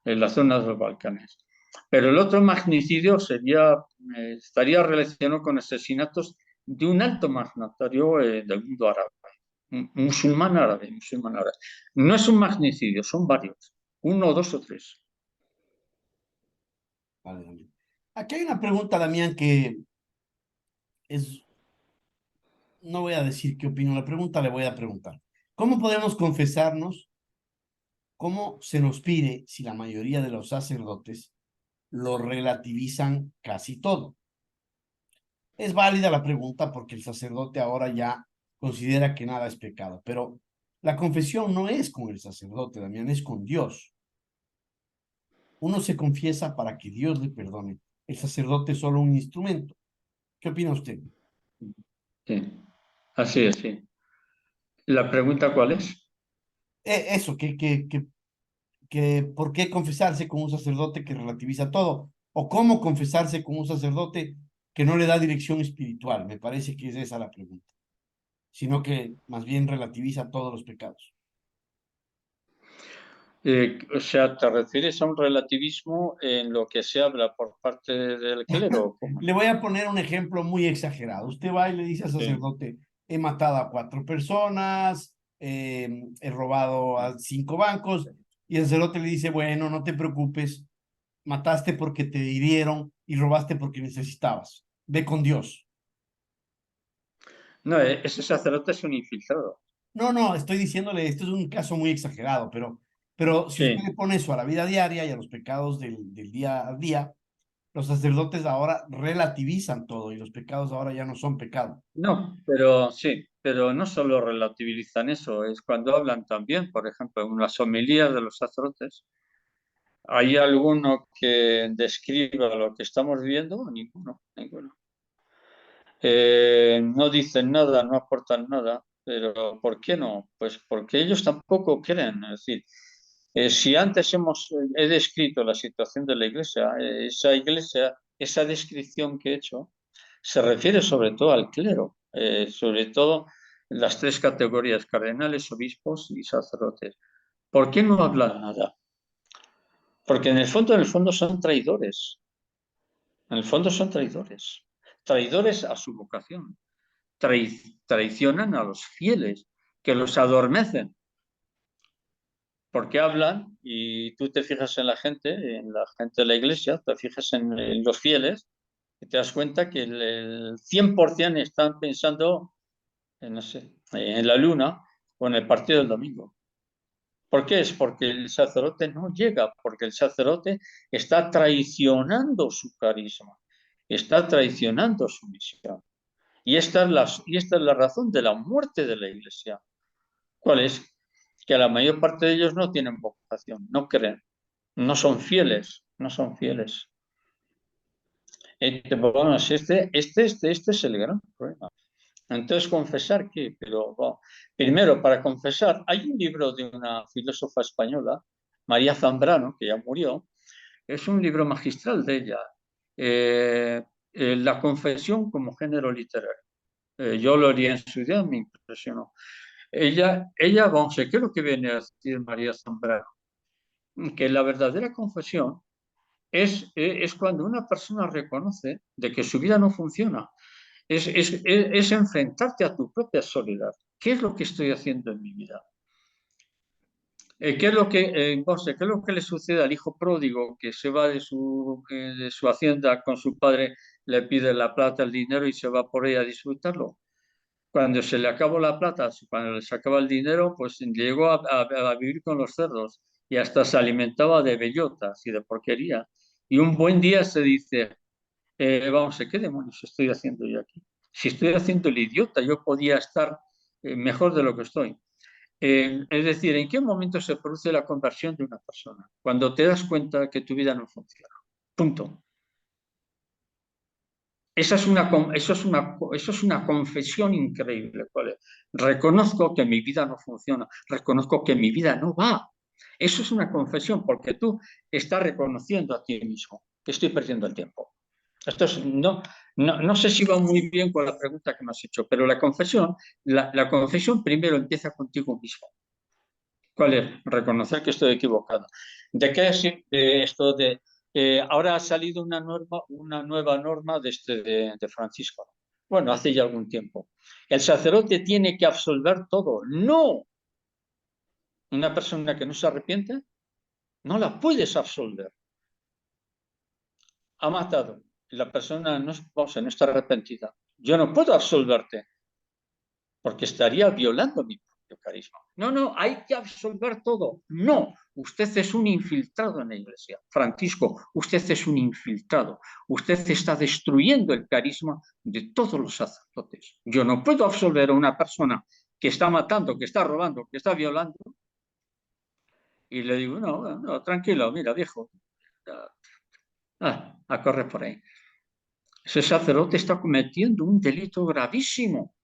[SPEAKER 2] la zona de los Balcanes. Pero el otro magnicidio estaría relacionado con asesinatos de un alto magnatario del mundo árabe, musulmán árabe, musulmán árabe. No es un magnicidio, son varios, uno, dos o tres.
[SPEAKER 1] Vale, Damián. Aquí hay una pregunta, Damián, que es, no voy a decir qué opino la pregunta, le voy a preguntar. ¿Cómo podemos confesarnos? ¿Cómo se nos pide si la mayoría de los sacerdotes lo relativizan casi todo? Es válida la pregunta porque el sacerdote ahora ya considera que nada es pecado, pero la confesión no es con el sacerdote, Damián, es con Dios. Uno se confiesa para que Dios le perdone. El sacerdote es solo un instrumento. ¿Qué opina usted?
[SPEAKER 2] Sí, así es, sí. ¿La pregunta cuál es?
[SPEAKER 1] Eso, ¿por qué confesarse con un sacerdote que relativiza todo? ¿O cómo confesarse con un sacerdote que no le da dirección espiritual? Me parece que es esa la pregunta, sino que más bien relativiza todos los pecados.
[SPEAKER 2] O sea, ¿te refieres a un relativismo en lo que se habla por parte del clero? ¿O cómo?
[SPEAKER 1] Le voy a poner un ejemplo muy exagerado. Usted va y le dice al
[SPEAKER 2] Sí.
[SPEAKER 1] sacerdote, he matado a 4 personas, he robado a 5 bancos, y el sacerdote le dice, bueno, no te preocupes, mataste porque te hirieron y robaste porque necesitabas. Ve con Dios.
[SPEAKER 2] No, ese sacerdote es un infiltrado.
[SPEAKER 1] No, no, estoy diciéndole, esto es un caso muy exagerado, pero si usted le
[SPEAKER 2] Sí.
[SPEAKER 1] pone eso a la vida diaria y a los pecados del día a día, los sacerdotes ahora relativizan todo y los pecados ahora ya no son pecado.
[SPEAKER 2] No, pero sí, pero no solo relativizan eso, es cuando hablan también, por ejemplo, en las homilías de los sacerdotes, ¿hay alguno que describa lo que estamos viendo? Ninguno, ninguno. No dicen nada, no aportan nada, pero ¿por qué no? Pues porque ellos tampoco creen. Es decir, si antes he descrito la situación de la iglesia, esa descripción que he hecho, se refiere sobre todo al clero, sobre todo las tres categorías, cardenales, obispos y sacerdotes. ¿Por qué no hablan nada? Porque en el fondo son traidores. En el fondo son traidores. Traidores a su vocación, traicionan a los fieles, que los adormecen, porque hablan y tú te fijas en la gente de la iglesia, te fijas en los fieles y te das cuenta que el 100% están pensando no sé, en la luna o en el partido del domingo. ¿Por qué? Es porque el sacerdote no llega, porque el sacerdote está traicionando su carisma, está traicionando su misión. Y esta es la razón de la muerte de la iglesia. ¿Cuál es? que la mayor parte de ellos no tienen vocación, no creen, no son fieles, no son fieles. Bueno, este es el gran problema. Entonces, confesar qué, pero bueno, primero, para confesar, hay un libro de una filósofa española, María Zambrano, que ya murió, es un libro magistral de ella, eh, La confesión como género literario. Yo lo leí en su día, me impresionó. Vamos, ¿qué es lo que viene a decir María Zambrano? Que la verdadera confesión es cuando una persona reconoce de que su vida no funciona. Es enfrentarte a tu propia soledad. ¿Qué es lo que estoy haciendo en mi vida? ¿Qué es lo que, ¿qué es lo que le sucede al hijo pródigo que se va de su hacienda con su padre, le pide la plata, el dinero y se va por ella a disfrutarlo? Cuando se le acabó la plata, cuando se acaba el dinero, pues llegó a vivir con los cerdos y hasta se alimentaba de bellotas y de porquería. Y un buen día se dice, vamos, ¿qué demonios estoy haciendo yo aquí? Si estoy haciendo el idiota, yo podía estar mejor de lo que estoy. Es decir, ¿en qué momento se produce la conversión de una persona? Cuando te das cuenta que tu vida no funciona. Punto. Eso es una confesión increíble. ¿Vale? Reconozco que mi vida no funciona, reconozco que mi vida no va. Eso es una confesión porque tú estás reconociendo a ti mismo que estoy perdiendo el tiempo. No sé si va muy bien con la pregunta que me has hecho, pero la confesión primero empieza contigo mismo. ¿Cuál es? Reconocer que estoy equivocado. ¿De qué es de esto de ahora ha salido una nueva norma de Francisco? Bueno, hace ya algún tiempo. El sacerdote tiene que absolver todo. No, una persona que no se arrepiente, no la puedes absolver. Ha matado. La persona no está arrepentida. Yo no puedo absolverte porque estaría violando mi propio carisma. No, hay que absolver todo. No, usted es un infiltrado en la iglesia. Francisco, usted es un infiltrado. Usted está destruyendo el carisma de todos los sacerdotes. Yo no puedo absolver a una persona que está matando, que está robando, que está violando. Y le digo, no, tranquilo, mira, viejo, a correr por ahí. Ese sacerdote está cometiendo un delito gravísimo.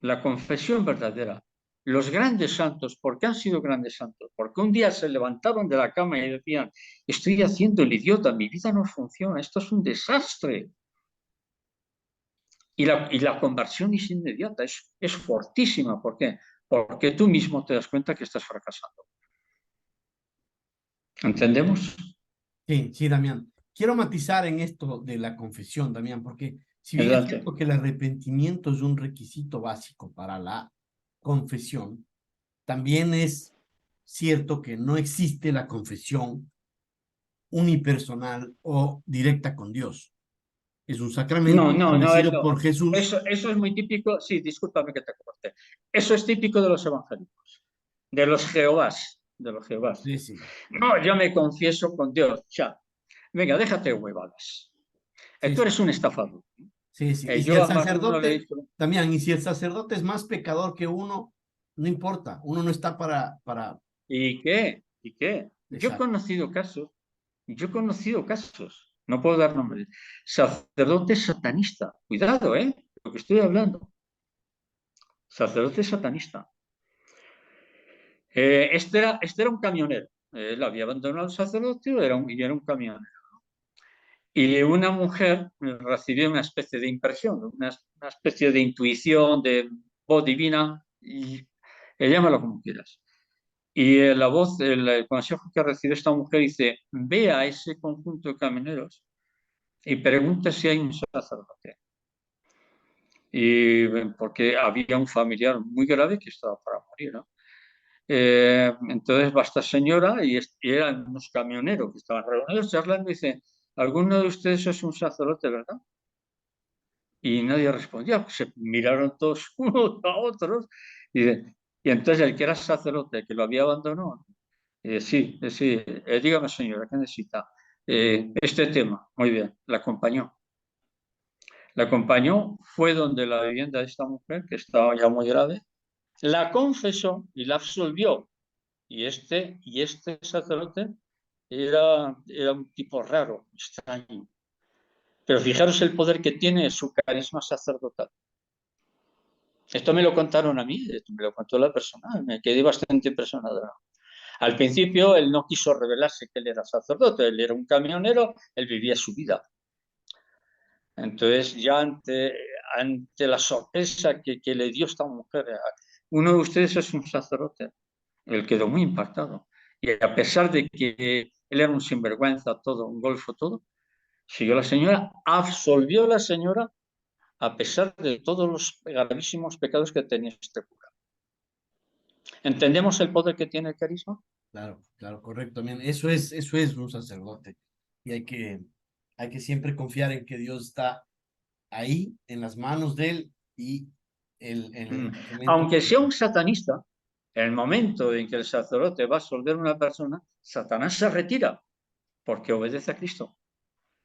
[SPEAKER 2] La confesión verdadera. Los grandes santos, ¿por qué han sido grandes santos? Porque un día se levantaron de la cama y decían, estoy haciendo el idiota, mi vida no funciona, esto es un desastre. Y la conversión es inmediata, es fortísima. ¿Por qué? Porque tú mismo te das cuenta que estás fracasando. ¿Entendemos?
[SPEAKER 1] Sí, sí, Damián. Quiero matizar en esto de la confesión, Damián, porque si bien es
[SPEAKER 2] Adelante.
[SPEAKER 1] cierto que el arrepentimiento es un requisito básico para la confesión, también es cierto que no existe la confesión unipersonal o directa con Dios. Es un
[SPEAKER 2] No,
[SPEAKER 1] sacramento
[SPEAKER 2] no, no,
[SPEAKER 1] establecido por Jesús.
[SPEAKER 2] eso es muy típico, sí, discúlpame que te corte. Eso es típico de los evangélicos, de los Jehovás, de los Jehovás.
[SPEAKER 1] Sí, sí,
[SPEAKER 2] No, yo me confieso con Dios, ya. Venga, déjate huevadas.
[SPEAKER 1] sí,
[SPEAKER 2] Tú
[SPEAKER 1] sí,
[SPEAKER 2] eres un estafador.
[SPEAKER 1] sí, sí. Y si
[SPEAKER 2] Yo
[SPEAKER 1] el
[SPEAKER 2] a más de uno le he
[SPEAKER 1] sacerdote,
[SPEAKER 2] dicho,
[SPEAKER 1] Damián, y si el sacerdote es más pecador que uno, no importa, uno no está para,
[SPEAKER 2] ¿y qué? ¿Y qué?
[SPEAKER 1] exacto.
[SPEAKER 2] Yo he conocido casos, no puedo dar nombres, sacerdote satanista, cuidado, lo que estoy hablando, sacerdote satanista. Este era un camionero, él había abandonado al sacerdote y era un camionero. Y una mujer recibió una especie de impresión, una especie de intuición, de voz divina, y llámalo como quieras. Y el consejo que recibe esta mujer dice, ve a ese conjunto de camioneros y pregunta si hay un sacerdote. Y porque había un familiar muy grave que estaba para morir, ¿no? Entonces va esta señora y eran unos camioneros que estaban reunidos charlando y dice, ¿alguno de ustedes es un sacerdote, verdad? Y nadie respondía, pues se miraron todos unos a otros y entonces el que era sacerdote, que lo había abandonado, sí, dígame señora, ¿qué necesita? Este tema, muy bien, la acompañó. La acompañó, fue donde la vivienda de esta mujer, que estaba ya muy grave, La confesó y la absolvió. Y este sacerdote era un tipo raro, extraño. Pero fijaros el poder que tiene su carisma sacerdotal. Esto me lo contaron a mí, me lo contó la persona, me quedé bastante impresionado. Al principio él no quiso revelarse que él era sacerdote, él era un camionero, él vivía su vida. Entonces ya ante la sorpresa que le dio esta mujer, uno de ustedes es un sacerdote, él quedó muy impactado. Y a pesar de que él era un sinvergüenza, todo, un golfo, todo, siguió la señora, absolvió a la señora a pesar de todos los gravísimos pecados que tenía este cura. ¿Entendemos el poder que tiene el carisma?
[SPEAKER 1] Claro, claro, correcto. Bien. Eso es un sacerdote. Y hay que siempre confiar en que Dios está ahí, en las manos de él y en el instrumento.
[SPEAKER 2] Aunque sea un satanista, en el momento en que el sacerdote va a absolver a una persona, Satanás se retira porque obedece a Cristo.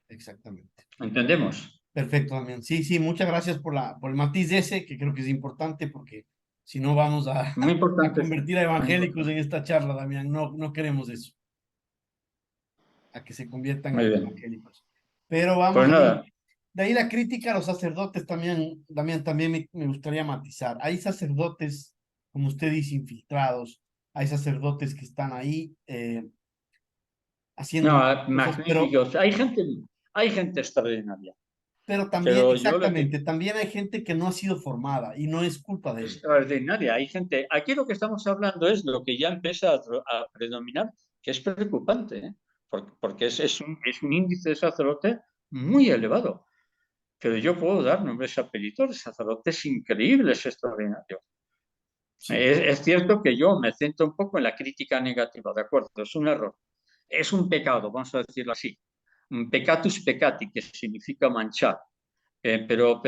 [SPEAKER 1] Exactamente.
[SPEAKER 2] ¿Entendemos?
[SPEAKER 1] Perfecto, Damián. Sí, sí, muchas gracias por el matiz de ese, que creo que es importante porque si no vamos a,
[SPEAKER 2] Muy
[SPEAKER 1] a
[SPEAKER 2] importante esto.
[SPEAKER 1] convertir a
[SPEAKER 2] Muy
[SPEAKER 1] evangélicos en
[SPEAKER 2] importante.
[SPEAKER 1] esta charla, Damián. No, no queremos eso, a que se conviertan
[SPEAKER 2] Muy
[SPEAKER 1] en
[SPEAKER 2] bien.
[SPEAKER 1] evangélicos. Pero vamos
[SPEAKER 2] Pues
[SPEAKER 1] ahí.
[SPEAKER 2] nada,
[SPEAKER 1] De ahí la crítica a los sacerdotes también, Damián, también me gustaría matizar. Hay sacerdotes, como usted dice, infiltrados. Hay sacerdotes que están ahí haciendo mal
[SPEAKER 2] no,
[SPEAKER 1] cosas, pero
[SPEAKER 2] magníficos. Hay gente extraordinaria.
[SPEAKER 1] también,
[SPEAKER 2] Pero yo lo que
[SPEAKER 1] exactamente, también hay gente que no ha sido formada y no es culpa de ellos.
[SPEAKER 2] extraordinaria, hay gente. Aquí lo que estamos hablando es lo que ya empieza a predominar, que es preocupante, ¿eh? Porque es un índice de sacerdote muy elevado. Pero yo puedo dar nombres y apellidos de sacerdotes increíbles, extraordinarios.
[SPEAKER 1] Sí,
[SPEAKER 2] Es cierto que yo me centro un poco en la crítica negativa, ¿de acuerdo? Es un error. Es un pecado, vamos a decirlo así. Un peccatus peccati, que significa manchar. Pero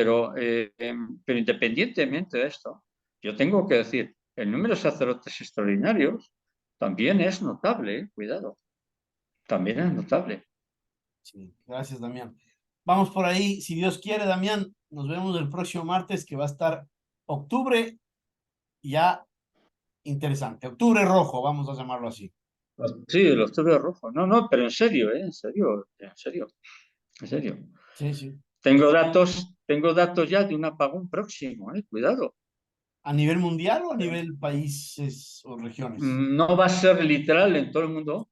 [SPEAKER 2] independientemente de esto, yo tengo que decir, el número de sacerdotes extraordinarios también es notable, cuidado, también es notable.
[SPEAKER 1] sí, gracias, Damián. Vamos por ahí, si Dios quiere, Damián, nos vemos el próximo martes que va a estar octubre ya interesante, octubre rojo, vamos a llamarlo así.
[SPEAKER 2] Sí, los toros rojos. No, no, pero en serio, en serio, en serio, en serio.
[SPEAKER 1] Sí, sí.
[SPEAKER 2] Tengo datos ya de un apagón próximo, cuidado.
[SPEAKER 1] ¿A nivel mundial o a nivel países o regiones?
[SPEAKER 2] No va a ser literal en todo el mundo,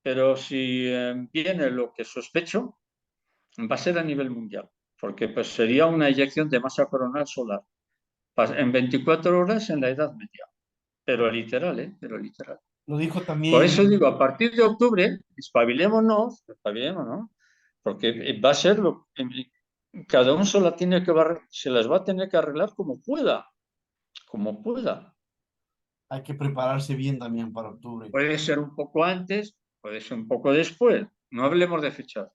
[SPEAKER 2] pero si viene lo que sospecho, va a ser a nivel mundial, porque pues, sería una eyección de masa coronal solar en 24 horas en la Edad Media, pero literal, pero literal.
[SPEAKER 1] Lo dijo
[SPEAKER 2] Por eso
[SPEAKER 1] también,
[SPEAKER 2] digo, a partir de octubre, espabilémonos, porque va a ser cada uno se las va a tener que arreglar como pueda, como pueda.
[SPEAKER 1] hay que prepararse bien, Damián, para octubre.
[SPEAKER 2] Puede ser un poco antes, puede ser un poco después, no hablemos de fechas,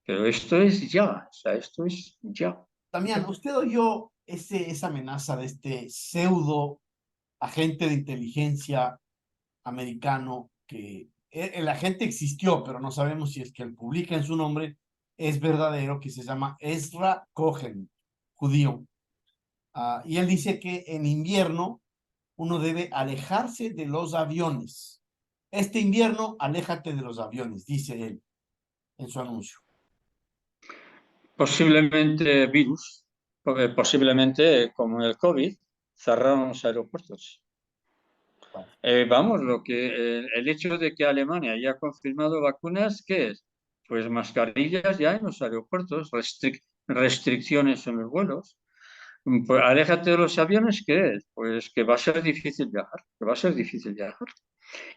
[SPEAKER 2] pero esto es ya, o sea, esto es ya,
[SPEAKER 1] Damián,
[SPEAKER 2] ya.
[SPEAKER 1] ¿usted oyó esa amenaza de este pseudo agente de inteligencia americano que el agente existió, pero no sabemos si es que él publica en su nombre, es verdadero, que se llama Ezra Cohen, judío? Y él dice que en invierno uno debe alejarse de los aviones. Este invierno, aléjate de los aviones, dice él en su anuncio.
[SPEAKER 2] Posiblemente virus, posiblemente como el COVID, cerraron los aeropuertos.
[SPEAKER 1] Bueno,
[SPEAKER 2] Vamos, el hecho de que Alemania haya confirmado vacunas, ¿qué es? Pues mascarillas ya en los aeropuertos, restricciones en los vuelos. Pues aléjate de los aviones, ¿qué es? Pues que va a ser difícil viajar, que va a ser difícil viajar.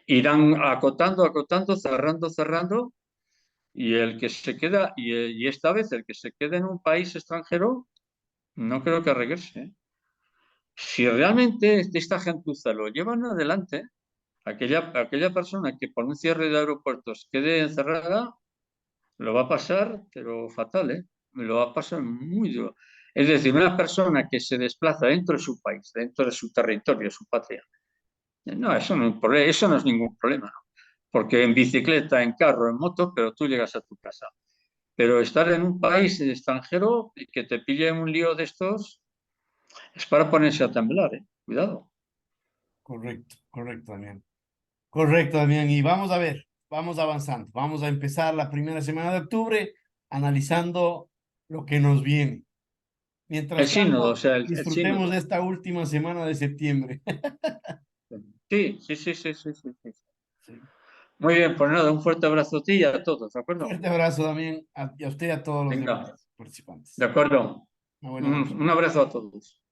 [SPEAKER 2] Irán acotando, cerrando, y el que se queda, y esta vez el que se quede en un país extranjero, no creo que regrese. Si realmente esta gentuza lo llevan adelante, aquella persona que por un cierre de aeropuertos quede encerrada, lo va a pasar, pero fatal, ¿eh? Lo va a pasar muy duro. Es decir, una persona que se desplaza dentro de su país, dentro de su territorio, su patria. No, eso no es ningún problema, ¿no? Porque en bicicleta, en carro, en moto, pero tú llegas a tu casa. Pero estar en un país extranjero y que te pille un lío de estos es para ponerse a temblar, ¿eh? Cuidado.
[SPEAKER 1] Correcto, correcto, Damián. Correcto, Damián. Y vamos a ver, vamos avanzando. Vamos a empezar la primera semana de octubre analizando lo que nos viene.
[SPEAKER 2] El
[SPEAKER 1] Mientras
[SPEAKER 2] sínodo, o
[SPEAKER 1] tanto,
[SPEAKER 2] sea, el
[SPEAKER 1] disfrutemos de
[SPEAKER 2] sínodo.
[SPEAKER 1] esta última semana de septiembre.
[SPEAKER 2] Sí, sí, sí, sí, sí, sí, sí.
[SPEAKER 1] Sí.
[SPEAKER 2] Muy bien, pues nada, un fuerte abrazo a ti y a todos, ¿de acuerdo?
[SPEAKER 1] Fuerte abrazo, Damián, y a usted y a todos los demás
[SPEAKER 2] Venga, de
[SPEAKER 1] participantes.
[SPEAKER 2] acuerdo.
[SPEAKER 1] Una buena noche.
[SPEAKER 2] Un abrazo a todos.